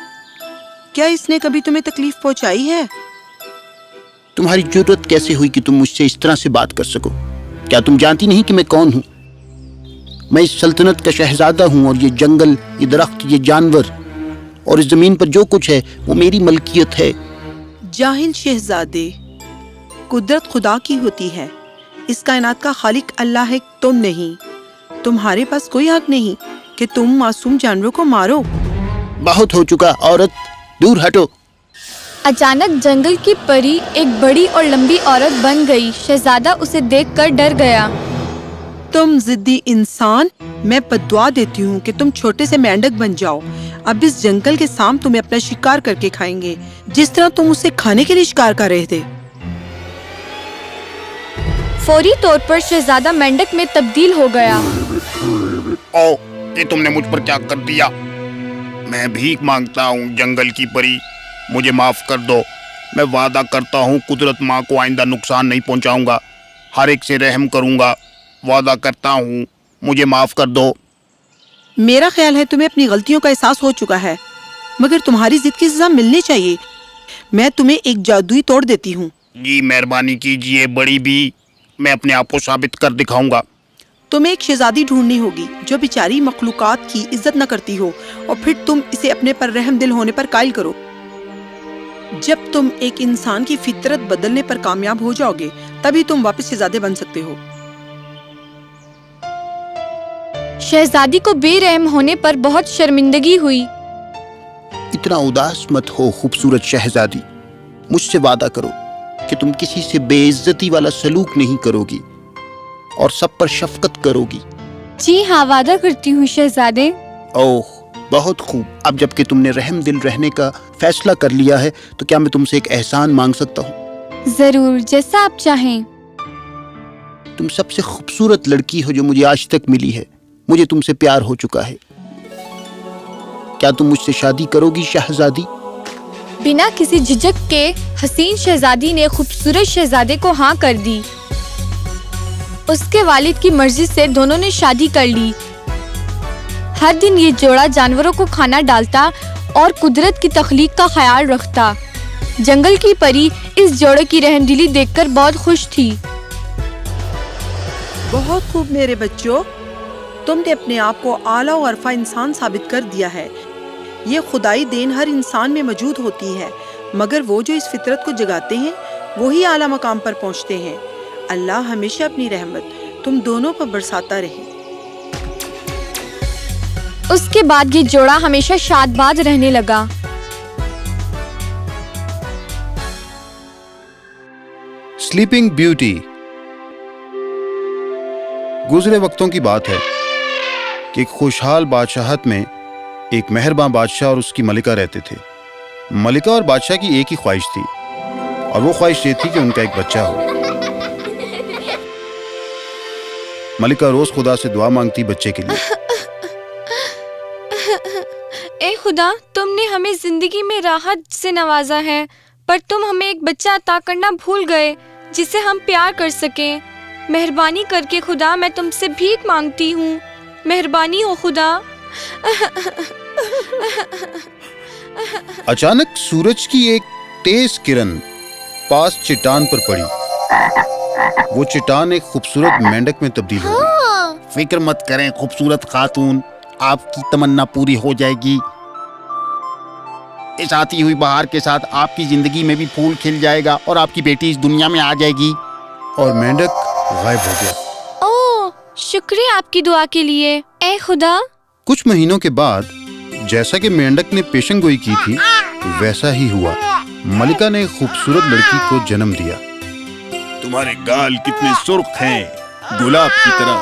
क्या इसने कभी तुम्हें तकलीफ पहुंचाई है? तुम्हारी जरूरत कैसे हुई कि तुम मुझसे इस तरह से बात कर सको? क्या तुम जानती नहीं कि मैं कौन हूँ? मैं इस सल्तनत का शहजादा हूँ और ये जंगल, ये दरख्त, ये जानवर और इस जमीन पर जो कुछ है वो मेरी मलकियत है। जाहिल शहजादे, कुदरत खुदा की होती है। इस कायनात का खालिक अल्लाह है, तुम नहीं। तुम्हारे पास कोई हक नहीं कि तुम मासूम जानवरों को मारो। बहुत हो चुका औरत, दूर हटो। अचानक जंगल की परी एक बड़ी और लंबी औरत बन गई। शहजादा उसे देखकर डर गया। तुम जिद्दी इंसान, मैं बद्दुआ देती हूँ कि तुम छोटे से मेंढक बन जाओ। अब इस जंगल के सांप तुम्हें अपना शिकार करके खाएंगे, जिस तरह तुम उसे खाने के लिए शिकार कर रहे थे। फौरी तौर पर शहजादा मेंढक में तब्दील हो गया। ओ, ये तुमने मुझ पर क्या कर दिया? मैं भीख मांगता हूँ जंगल की परी, मुझे माफ कर दो। मैं वादा करता हूँ कुदरत माँ को आइंदा नुकसान नहीं पहुँचाऊंगा, हर एक से रहम करूँगा। वादा करता हूँ, मुझे माफ कर दो। मेरा ख्याल है तुम्हें अपनी गलतियों का एहसास हो चुका है, मगर तुम्हारी जिद की सजा मिलनी चाहिए। मैं तुम्हें एक जादुई तोड़ देती हूँ। जी मेहरबानी कीजिए बड़ी भी, मैं अपने आप को साबित कर दिखाऊंगा। तुम्हें एक शहजादी ढूंढनी होगी जो बेचारी मखलूकात की इज्जत न करती हो, और फिर तुम इसे अपने पर रहम दिल होने पर कायल करो। जब तुम एक इंसान की फितरत बदलने पर कामयाब हो जाओगे, तभी तुम वापस शहजादे बन सकते हो। शहजादी को बेरहम होने पर बहुत शर्मिंदगी हुई। इतना उदास मत हो खूबसूरत शहजादी, मुझसे वादा करो कि तुम किसी से बेइज्जती वाला सलूक नहीं करोगी और सब पर शफकत करोगी। जी हाँ, वादा करती हूँ शहजादे। ओह बहुत खूब। अब जबकि तुमने रहम दिल रहने का फैसला कर लिया है तो क्या मैं तुमसे एक एहसान मांग सकता हूँ? जरूर, जैसा आप चाहें। तुम सबसे खूबसूरत लड़की हो जो मुझे आज तक मिली है। मुझे तुमसे प्यार हो चुका है। क्या तुम मुझसे शादी करोगी शहजादी? बिना किसी झिझक के हसीन शहजादी ने खूबसूरत शहजादे को हाँ कर दी। उसके वालिद की मर्जी से दोनों ने शादी कर ली। हर दिन ये जोड़ा जानवरों को खाना डालता और कुदरत की तख्लीक का ख्याल रखता। जंगल की परी इस जोड़े की रहमदिली देखकर बहुत खुश थी। बहुत खूब मेरे बच्चों, تم نے اپنے آپ کو اعلیٰ و عرفہ انسان ثابت کر دیا ہے۔ یہ خدائی دین ہر انسان میں موجود ہوتی ہے، مگر وہ جو اس فطرت کو جگاتے ہیں وہی اعلیٰ مقام پر پہنچتے ہیں۔ اللہ ہمیشہ اپنی رحمت تم دونوں پر برساتا رہے۔ اس کے بعد یہ جوڑا ہمیشہ شاد باد رہنے لگا۔ Sleeping beauty. گزرے وقتوں کی بات ہے کہ ایک خوشحال بادشاہت میں ایک مہرباں بادشاہ اور اس کی ملکہ رہتے تھے۔ ملکہ اور بادشاہ کی ایک ہی خواہش تھی، اور وہ خواہش یہ تھی کہ ان کا ایک بچہ ہو۔ ملکہ روز خدا سے دعا مانگتی بچے کے لیے۔ اے خدا، تم نے ہمیں زندگی میں راحت سے نوازا ہے، پر تم ہمیں ایک بچہ عطا کرنا بھول گئے جسے ہم پیار کر سکیں۔ مہربانی کر کے خدا، میں تم سے بھیک مانگتی ہوں، مہربانی ہو خدا۔ اچانک سورج کی ایک تیز کرن پاس چٹان پر پڑی۔ وہ چٹان ایک خوبصورت مینڈک میں تبدیل ہو گئی۔ فکر مت کریں خوبصورت خاتون، آپ کی تمنا پوری ہو جائے گی۔ اس آتی ہوئی بہار کے ساتھ آپ کی زندگی میں بھی پھول کھل جائے گا اور آپ کی بیٹی اس دنیا میں آ جائے گی۔ اور مینڈک غائب ہو گیا۔ اوہ، شکریہ آپ کی دعا کے لیے اے خدا۔ کچھ مہینوں کے بعد جیسا کہ مینڈک نے پیشن گوئی کی تھی ویسا ہی ہوا۔ ملکہ نے ایک خوبصورت لڑکی کو جنم دیا۔ تمہارے گال کتنے سرخ ہیں، گلاب کی طرح،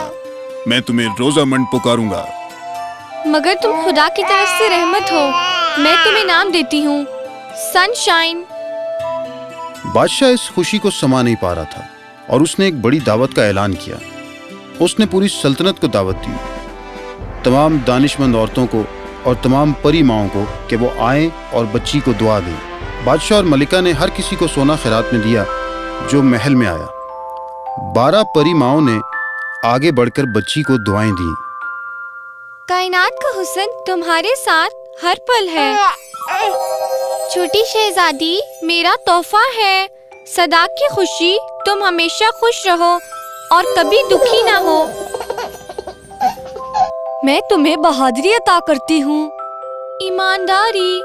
میں تمہیں روزہ منڈ پکاروں گا۔ مگر تم خدا کی طرف سے رحمت ہو، میں تمہیں نام دیتی ہوں سن شائن۔ بادشاہ اس خوشی کو سما نہیں پا رہا تھا اور اس نے ایک بڑی دعوت کا اعلان کیا۔ اس نے پوری سلطنت کو دعوت دی، تمام دانش مند عورتوں کو اور تمام پری ماؤں کو کہ وہ آئیں اور بچی کو دعا دیں۔ بادشاہ اور ملکہ نے ہر کسی کو سونا خیرات میں دیا جو محل میں آیا۔ 12 پری ماؤں نے آگے بڑھ کر بچی کو دعائیں دیں۔ کائنات کا حسن تمہارے ساتھ ہر پل ہے، چھوٹی شہزادی میرا تحفہ ہے، صدا کی خوشی، تم ہمیشہ خوش رہو اور کبھی دکھی نہ ہو۔ میں تمہیں بہادری عطا کرتی ہوں، ایمانداری،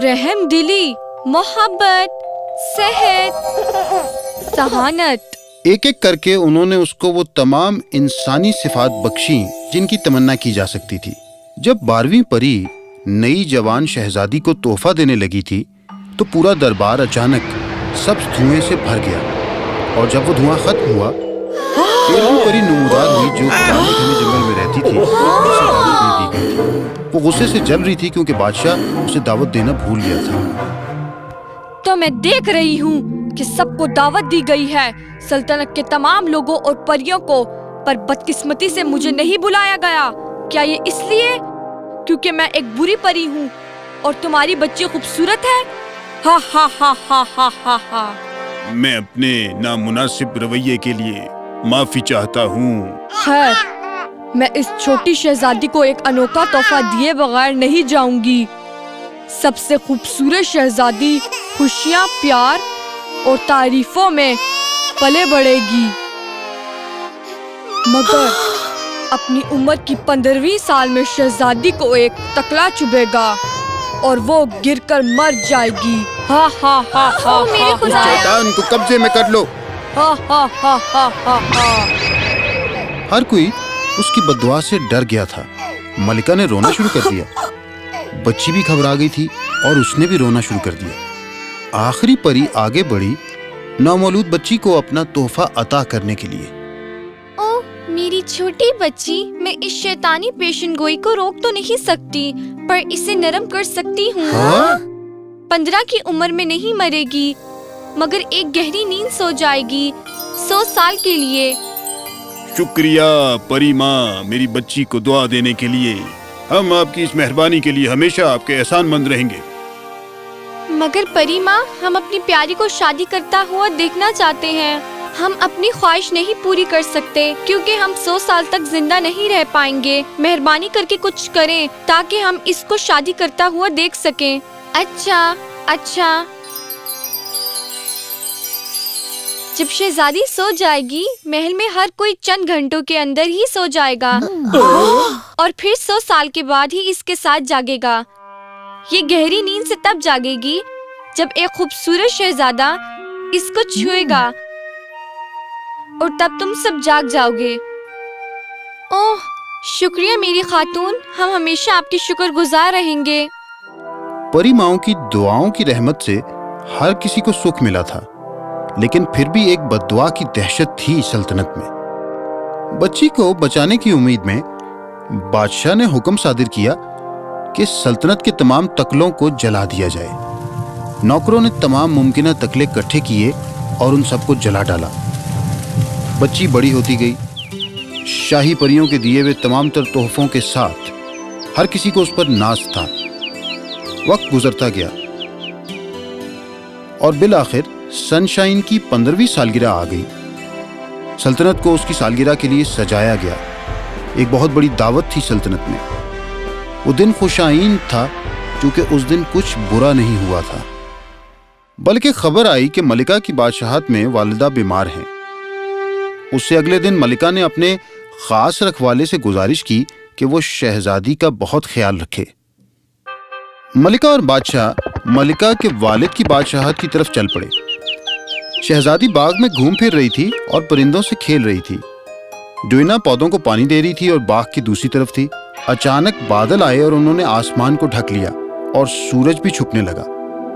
رحم دلی، محبت، صحت، ذہانت۔ ایک ایک کر کے انہوں نے اس کو وہ تمام انسانی صفات بخشیں جن کی تمنا کی جا سکتی تھی۔ جب 12ویں پری نئی جوان شہزادی کو تحفہ دینے لگی تھی تو پورا دربار اچانک سبز دھوئیں سے بھر گیا، اور جب وہ دھواں ختم ہوا 13ویں پری نمودار ہوئی جو گھنے جنگل میں رہتی تھی، اسے دعوت نہیں دی گئی تھی۔ وہ غصے سے جل رہی تھی کیونکہ بادشاہ اسے دعوت دینا بھول گیا تھا۔ تو میں دیکھ رہی ہوں کہ سب کو دعوت دی گئی ہے، سلطنت کے تمام لوگوں اور پریوں کو، پر بدقسمتی سے مجھے نہیں بلایا گیا۔ کیا یہ اس لیے کیونکہ میں ایک بری پری ہوں اور تمہاری بچی خوبصورت ہے؟ ہا ہا ہا ہا ہا ہا ہا۔ میں اپنے نامناسب رویے کے لیے معافی چاہتا ہوں۔ خیر، میں اس چھوٹی شہزادی کو ایک انوکھا تحفہ دیے بغیر نہیں جاؤں گی۔ سب سے خوبصورت شہزادی خوشیاں، پیار اور تعریفوں میں پلے بڑھے گی، مگر اپنی عمر کی 15ویں سال میں شہزادی کو ایک تکلا چبھے گا اور وہ گر کر مر جائے گی۔ ہا ہا ہا ہا ہا۔ اس شیطان کو قبضے میں کر لو۔ ہا ہا ہا ہا ہا ہا۔ ہر کوئی اس کی بددعا سے ڈر گیا تھا۔ ملکہ نے رونا شروع کر دیا، بچی بھی گھبرا گئی تھی اور اس نے بھی رونا شروع کر دیا۔ آخری پری آگے بڑھی نومولود بچی کو اپنا تحفہ عطا کرنے کے لیے۔ او میری چھوٹی بچی، میں اس شیطانی پیشن گوئی کو روک تو نہیں سکتی، پر اسے نرم کر سکتی ہوں۔ 15 کی عمر میں نہیں مرے گی، مگر ایک گہری نیند سو جائے گی 100 سال کے لیے۔ شکریہ پری ماں، میری بچی کو دعا دینے کے لیے۔ ہم آپ کی اس مہربانی کے لیے ہمیشہ آپ کے احسان مند رہیں گے۔ مگر پری ماں، ہم اپنی پیاری کو شادی کرتا ہوا دیکھنا چاہتے ہیں۔ ہم اپنی خواہش نہیں پوری کر سکتے کیونکہ ہم 100 سال تک زندہ نہیں رہ پائیں گے۔ مہربانی کر کے کچھ کریں تاکہ ہم اس کو شادی کرتا ہوا دیکھ سکیں۔ اچھا اچھا۔ جب شہزادی سو جائے گی محل میں ہر کوئی چند گھنٹوں کے اندر ہی سو جائے گا اور پھر 100 سال کے بعد ہی اس کے ساتھ جاگے گا۔ یہ گہری نیند سے تب جاگے گی جب ایک خوبصورت شہزادہ اس کو چھوئے گا اور تب تم سب جاگ جاؤ گے۔ اوہ شکریہ میری خاتون، ہم ہمیشہ آپ کی شکر گزار رہیں گے۔ پری ماؤں کی دعاؤں کی رحمت سے ہر کسی کو سکھ ملا تھا، لیکن پھر بھی ایک بددعا کی دہشت تھی سلطنت میں۔ بچی کو بچانے کی امید میں بادشاہ نے حکم صادر کیا کہ سلطنت کے تمام تکلوں کو جلا دیا جائے۔ نوکروں نے تمام ممکنہ تکلے اکٹھے کیے اور ان سب کو جلا ڈالا۔ بچی بڑی ہوتی گئی، شاہی پریوں کے دیے ہوئے تمام تر تحفوں کے ساتھ ہر کسی کو اس پر ناز تھا۔ وقت گزرتا گیا اور بالآخر سن شائن کی 15ویں سالگرہ آ گئی۔ سلطنت کو اس کی سالگرہ کے لیے سجایا گیا۔ ایک بہت بڑی دعوت تھی سلطنت میں۔ وہ دن خوش آئین تھا کیونکہ اس دن کچھ برا نہیں ہوا تھا، بلکہ خبر آئی کہ ملکہ کی بادشاہت میں والدہ بیمار ہیں۔ اس سے اگلے دن ملکہ نے اپنے خاص رکھوالے سے گزارش کی کہ وہ شہزادی کا بہت خیال رکھے۔ ملکہ اور بادشاہ ملکہ کے والد کی بادشاہت کی طرف چل پڑے۔ شہزادی باغ میں گھوم پھر رہی تھی اور پرندوں سے کھیل رہی تھی۔ ڈوینا پودوں کو پانی دے رہی تھی اور باغ کی دوسری طرف تھی۔ اچانک بادل آئے اور انہوں نے آسمان کو ڈھک لیا اور سورج بھی چھپنے لگا۔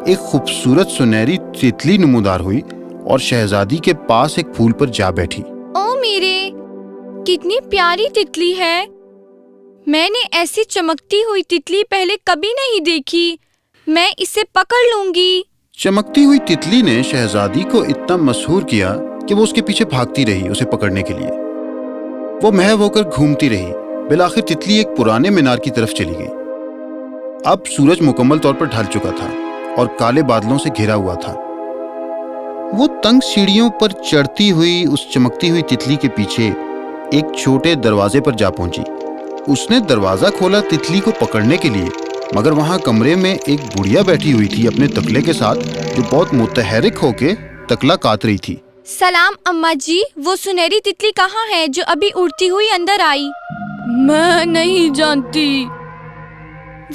ایک خوبصورت سنہری تتلی نمودار ہوئی اور شہزادی کے پاس ایک پھول پر جا بیٹھی۔ او میرے، کتنی پیاری تتلی ہے! میں نے ایسی چمکتی ہوئی تتلی پہلے کبھی نہیں دیکھی۔ میں اسے پکڑ لوں گی۔ چمکتی ہوئی تتلی نے شہزادی کو اتنا مسحور کیا کہ وہ اس کے پیچھے بھاگتی رہی اسے پکڑنے کے لیے۔ وہ محو ہو کر گھومتی رہی۔ بالآخر تتلی ایک پرانے مینار کی طرف چلی گئی۔ اب سورج مکمل طور پر ڈھل چکا تھا اور کالے بادلوں سے گھرا ہوا تھا۔ وہ تنگ سیڑھیوں پر چڑھتی ہوئی اس چمکتی ہوئی تتلی کے پیچھے ایک چھوٹے دروازے پر جا پہنچی۔ اس نے دروازہ کھولا تتلی کو پکڑنے کے لیے، مگر وہاں کمرے میں ایک بڑھیا بیٹھی ہوئی تھی اپنے تکلے کے ساتھ، جو بہت متحرک ہو کے تکلا کاٹ رہی تھی۔ سلام اماں جی، وہ سنہری تتلی کہاں ہے جو ابھی اڑتی ہوئی اندر آئی؟ میں نہیں جانتی۔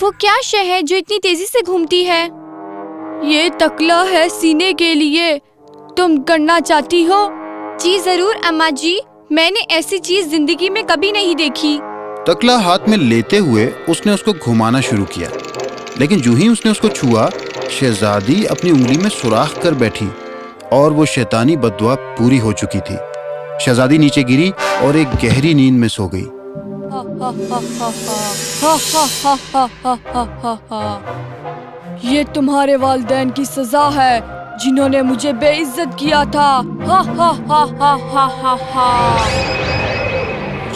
وہ کیا شے ہے جو اتنی تیزی سے گھومتی ہے؟ یہ تکلا ہے سینے کے لیے، تم کرنا چاہتی ہو؟ جی ضرور اماں جی، میں نے ایسی چیز زندگی میں کبھی نہیں دیکھی۔ تکلا ہاتھ میں لیتے ہوئے اس نے اس کو گھمانا شروع کیا، لیکن جو ہی اس نے اس کو چھوا، شہزادی اپنی انگلی میں سوراخ کر بیٹھی اور وہ شیطانی بددعا پوری ہو چکی تھی۔ شہزادی نیچے گری اور ایک گہری نیند میں سو گئی۔ یہ تمہارے والدین کی سزا ہے جنہوں نے مجھے بے عزت کیا تھا۔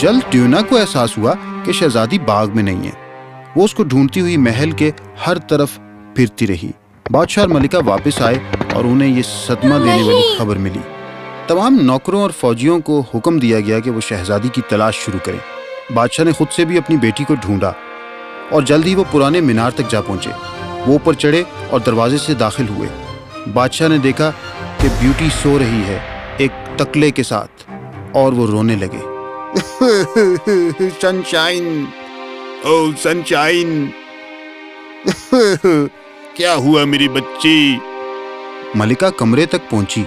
جلد ڈیونا کو احساس ہوا کہ شہزادی باغ میں نہیں ہے۔ وہ اس کو ڈھونڈتی ہوئی محل کے ہر طرف پھرتی رہی۔ بادشاہ اور ملکہ واپس آئے اور انہیں یہ صدمہ دینے والی خبر ملی۔ تمام نوکروں اور فوجیوں کو حکم دیا گیا کہ وہ شہزادی کی تلاش شروع کریں۔ بادشاہ نے خود سے بھی اپنی بیٹی کو ڈھونڈا اور جلد ہی وہ پرانے مینار تک جا پہنچے۔ وہ اوپر چڑھے اور دروازے سے داخل ہوئے۔ بادشاہ نے دیکھا کہ بیوٹی سو رہی ہے ایک تکلے کے ساتھ، اور وہ رونے لگے۔ سن شائن، او سن شائن، کیا ہوا میری بچی؟ ملکہ کمرے تک پہنچی۔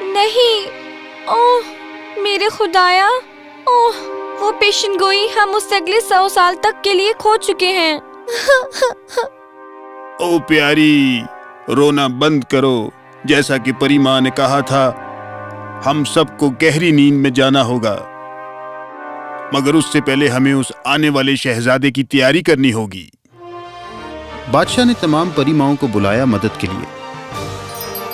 نہیں، اوہ میرے خدایا، اوہ وہ پیشن گوئی ہم اس سے اگلے 100 سال تک کے لیے کھو چکے ہیں۔ او پیاری، رونا بند کرو۔ جیسا کہ پری ماں نے کہا تھا، ہم سب کو گہری نیند میں جانا ہوگا، مگر اس سے پہلے ہمیں اس آنے والے شہزادے کی تیاری کرنی ہوگی۔ بادشاہ نے تمام پری ماؤں کو بلایا مدد کے لیے۔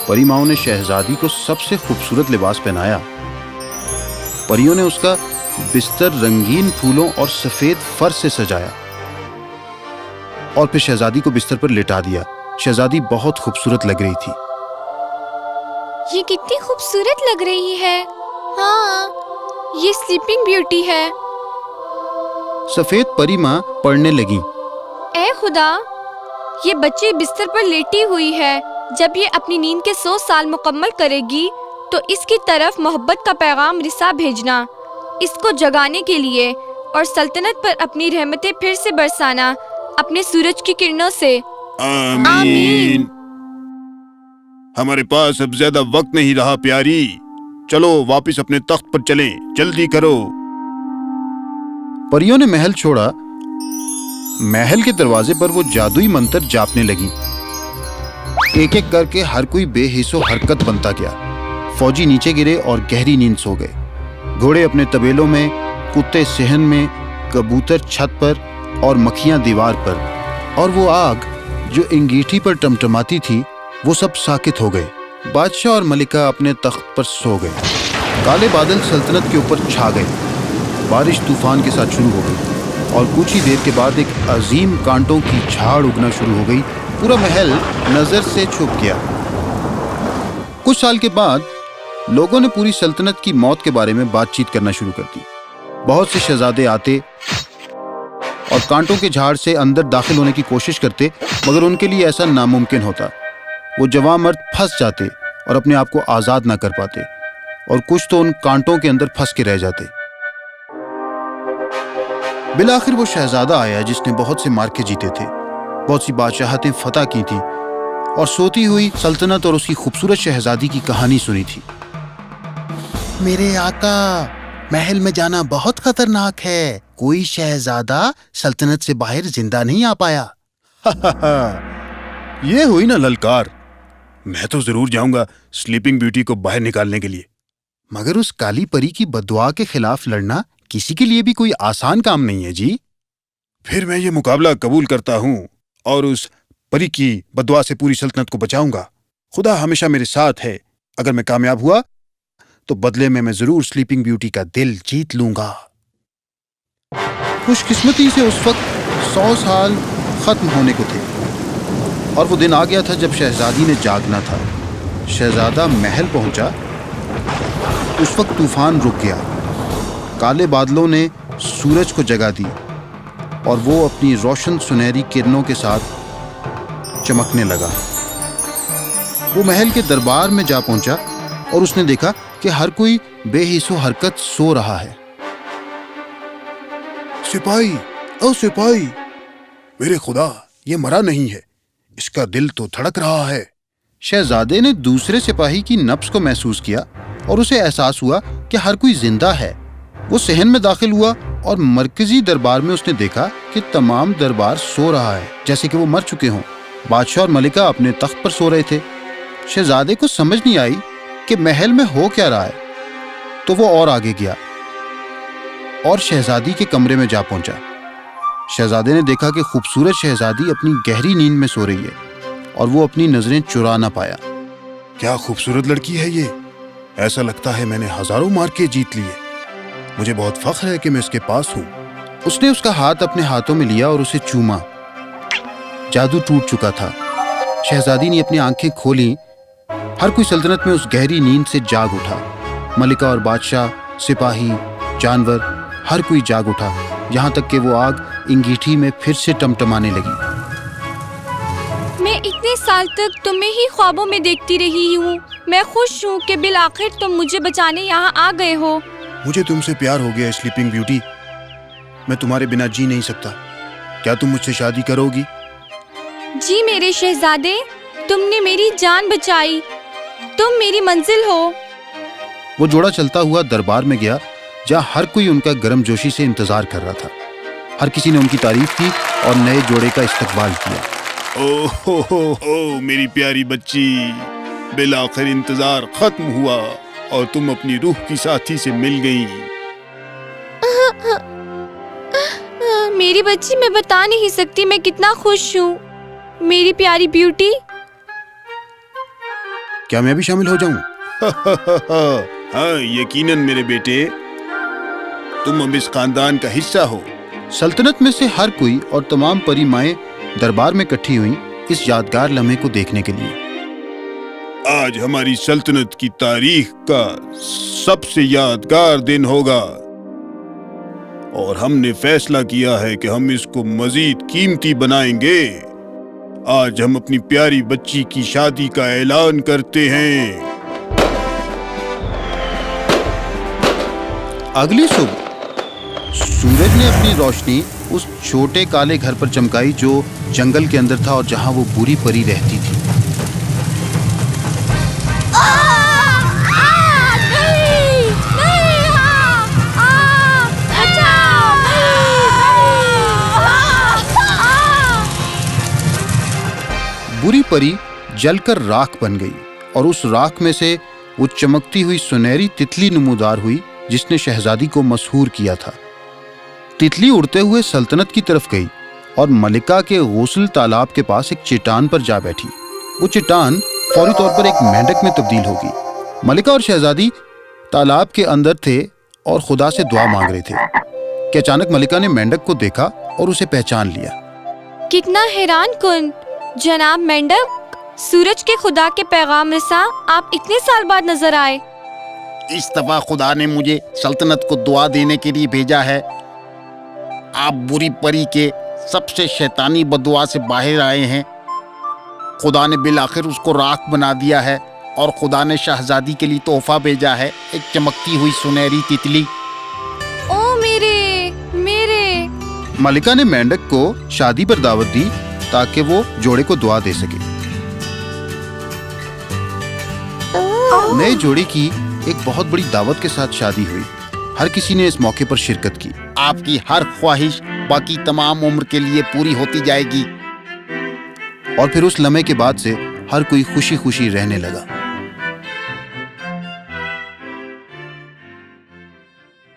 پری ماؤں نے شہزادی کو سب سے خوبصورت لباس پہنایا۔ پریوں نے اس کا بستر رنگین پھولوں اور سفید فر سے سجایا اور پھر شہزادی کو بستر پر لٹا دیا۔ شہزادی بہت خوبصورت لگ رہی تھی۔ یہ کتنی خوبصورت لگ رہی ہے۔ ہاں، یہ سلیپنگ بیوٹی ہے۔ سفید پری ماں پڑھنے لگی۔ اے خدا، یہ بچی بستر پر لیٹی ہوئی ہے۔ جب یہ اپنی نیند کے 100 سال مکمل کرے گی تو اس کی طرف محبت کا پیغام رسا بھیجنا، اس کو جگانے کے لیے اور سلطنت پر اپنی رحمتیں پھر سے برسانا اپنے سورج کی کرنوں سے۔ آمین۔ ہمارے پاس اب زیادہ وقت نہیں رہا پیاری، چلو واپس اپنے تخت پر چلیں، جلدی کرو۔ پریوں نے محل چھوڑا۔ محل کے دروازے پر وہ جادوئی منتر جاپنے لگی۔ ایک ایک کر کے ہر کوئی بے حس و حرکت بنتا گیا۔ فوجی نیچے گرے اور گہری نیند سو گئے۔ گھوڑے اپنے طبیلوں میں، کتے صحن میں، کبوتر چھت پر اور مکھیاں دیوار پر، اور وہ آگ جو انگیٹھی پر ٹمٹماتی تھی وہ سب ساکت ہو گئے۔ بادشاہ اور ملکہ اپنے تخت پر سو گئے۔ کالے بادل سلطنت کے اوپر چھا گئے۔ بارش طوفان کے ساتھ شروع ہو گئی اور کچھ ہی دیر کے بعد ایک عظیم کانٹوں کی جھاڑ اگنا شروع ہو گئی۔ پورا محل نظر سے چھپ گیا۔ کچھ سال کے بعد لوگوں نے پوری سلطنت کی موت کے بارے میں بات چیت کرنا شروع کر دی۔ بہت سے شہزادے آتے اور کانٹوں کے جھاڑ سے اندر داخل ہونے کی کوشش کرتے، مگر ان کے لیے ایسا ناممکن ہوتا۔ وہ جوان مرد پھنس جاتے اور اپنے آپ کو آزاد نہ کر پاتے، اور کچھ تو ان کانٹوں کے اندر پھنس کے رہ جاتے۔ بالآخر وہ شہزادہ آیا جس نے بہت سے مارکے جیتے تھے، بہت سی بادشاہتیں فتح کی تھیں، اور سوتی ہوئی سلطنت اور اس کی خوبصورت شہزادی کی کہانی سنی تھی۔ میرے آقا، محل میں جانا بہت خطرناک ہے، کوئی شہزادہ سلطنت سے باہر زندہ نہیں آ پایا۔ یہ ہوئی نا للکار، میں تو ضرور جاؤں گا سلیپنگ بیوٹی کو باہر نکالنے کے لیے۔ مگر اس کالی پری کی بددعا کے خلاف لڑنا کسی کے لیے بھی کوئی آسان کام نہیں ہے جی۔ پھر میں یہ مقابلہ قبول کرتا ہوں اور اس پری کی بددعا سے پوری سلطنت کو بچاؤں گا۔ خدا ہمیشہ میرے ساتھ ہے۔ اگر میں کامیاب ہوا تو بدلے میں ضرور سلیپنگ بیوٹی کا دل جیت لوں گا۔ خوش قسمتی سے اس وقت 100 سال ختم ہونے کو تھے، اور وہ دن آ گیا تھا جب شہزادی نے جاگنا تھا۔ شہزادہ محل پہنچا۔ اس وقت طوفان رک گیا۔ کالے بادلوں نے سورج کو جگا دی اور وہ اپنی روشن سنہری کرنوں کے ساتھ چمکنے لگا۔ وہ محل کے دربار میں جا پہنچا اور اس نے دیکھا کہ ہر کوئی بے حس و حرکت سو رہا ہے۔ سپاہی، او سپاہی، میرے خدا، یہ مرا نہیں ہے، اس کا دل تو دھڑک رہا ہے۔ شہزادے نے دوسرے سپاہی کی نبض کو محسوس کیا اور اسے احساس ہوا کہ ہر کوئی زندہ ہے۔ وہ صحن میں داخل ہوا اور مرکزی دربار میں اس نے دیکھا کہ تمام دربار سو رہا ہے جیسے کہ وہ مر چکے ہوں۔ بادشاہ اور ملکہ اپنے تخت پر سو رہے تھے۔ شہزادے کو سمجھ نہیں آئی کہ محل میں ہو کیا رہا ہے، تو وہ اور آگے گیا اور شہزادی کے کمرے میں جا پہنچا۔ شہزادے نے دیکھا کہ خوبصورت شہزادی اپنی گہری نیند میں سو رہی ہے اور وہ اپنی نظریں چرا نہ پایا۔ کیا خوبصورت لڑکی ہے یہ، ایسا لگتا ہے میں نے ہزاروں مارکے جیت لیے۔ مجھے بہت فخر ہے کہ میں اس کے پاس ہوں۔ اس نے اس کا ہاتھ اپنے ہاتھوں میں لیا اور اسے چوما۔ جادو ٹوٹ چکا تھا۔ شہزادی نے اپنی آنکھیں کھولیں۔ ہر کوئی سلطنت میں اس گہری نیند سے جاگ اٹھا۔ ملکہ اور بادشاہ، سپاہی، جانور، ہر کوئی جاگ اٹھا، یہاں تک کہ وہ آگ انگیٹھی میں پھر سے ٹمٹمانے لگی۔ میں اتنے سال تک تمہیں ہی خوابوں میں دیکھتی رہی ہوں۔ میں خوش ہوں کہ بالآخر تم مجھے بچانے یہاں آ گئے ہو۔ مجھے تم سے پیار ہو گیا سلیپنگ بیوٹی، میں تمہارے بنا جی نہیں سکتا۔ کیا تم مجھ سے شادی کرو گی؟ جی میرے شہزادے، تم نے میری جان بچائی، تم میری منزل ہو۔ وہ جوڑا چلتا ہوا دربار میں گیا جہاں ہر کوئی ان کا گرم جوشی سے انتظار کر رہا تھا۔ ہر کسی نے ان کی تعریف کی اور نئے جوڑے کا استقبال کیا۔ او میری پیاری بچی، بالآخر انتظار ختم ہوا اور تم اپنی روح کی ساتھی سے مل گئی۔ میری بچی، میں بتا نہیں سکتی میں کتنا خوش ہوں۔ میری پیاری بیوٹی، کیا میں بھی شامل ہو جاؤں؟ ہاں یقیناً میرے بیٹے، تم اب اس خاندان کا حصہ ہو۔ سلطنت میں سے ہر کوئی اور تمام پری مائیں دربار میں اکٹھی ہوئیں اس یادگار لمحے کو دیکھنے کے لیے۔ آج ہماری سلطنت کی تاریخ کا سب سے یادگار دن ہوگا، اور ہم نے فیصلہ کیا ہے کہ ہم اس کو مزید قیمتی بنائیں گے۔ آج ہم اپنی پیاری بچی کی شادی کا اعلان کرتے ہیں۔ अगली सुबह सूरज ने अपनी रोशनी उस छोटे काले घर पर चमकाई जो जंगल के अंदर था और जहां वो बुरी परी रहती थी। बुरी परी जलकर राख बन गई और उस राख में से वो चमकती हुई सुनहरी तितली नमूदार हुई जिसने शहजादी को मशहूर किया था। तितली उड़ते हुए सल्तनत की तरफ गई और मलिका के गुस्ल तालाब के पास एक चट्टान पर जा बैठी। वो चट्टान फौरी तौर पर एक मेंढक में तब्दील हो गई। मलिका और शहजादी तालाब के अंदर थे और खुदा से दुआ मांग रहे थे कि अचानक मलिका ने मेंढक को देखा और उसे पहचान लिया। कितना हैरान कुन जनाब मेंढक, सूरज के खुदा के पैगाम रसा आप इतने साल बाद नजर आए। इस दफा खुदा ने मुझे सल्तनत को दुआ देने के लिए भेजा है। आप बुरी परी के सबसे शैतानी बददुआ से बाहर आए हैं। खुदा ने बिल आखिर उसको राख बना दिया है और खुदा ने शहजादी के लिए तोहफा भेजा है, एक चमकती हुई सुनहरी तितली। ओ मेरे मेरे। मलिका ने मेंढक को शादी पर दावत दी ताकि वो जोड़े को दुआ दे सके। नए जोड़े की एक बहुत बड़ी दावत के साथ शादी हुई। हर किसी ने इस मौके पर शिरकत की। आपकी हर ख्वाहिश बाकी तमाम उम्र के लिए पूरी होती जाएगी। और फिर उस लम्हे के बाद से हर कोई खुशी खुशी रहने लगा।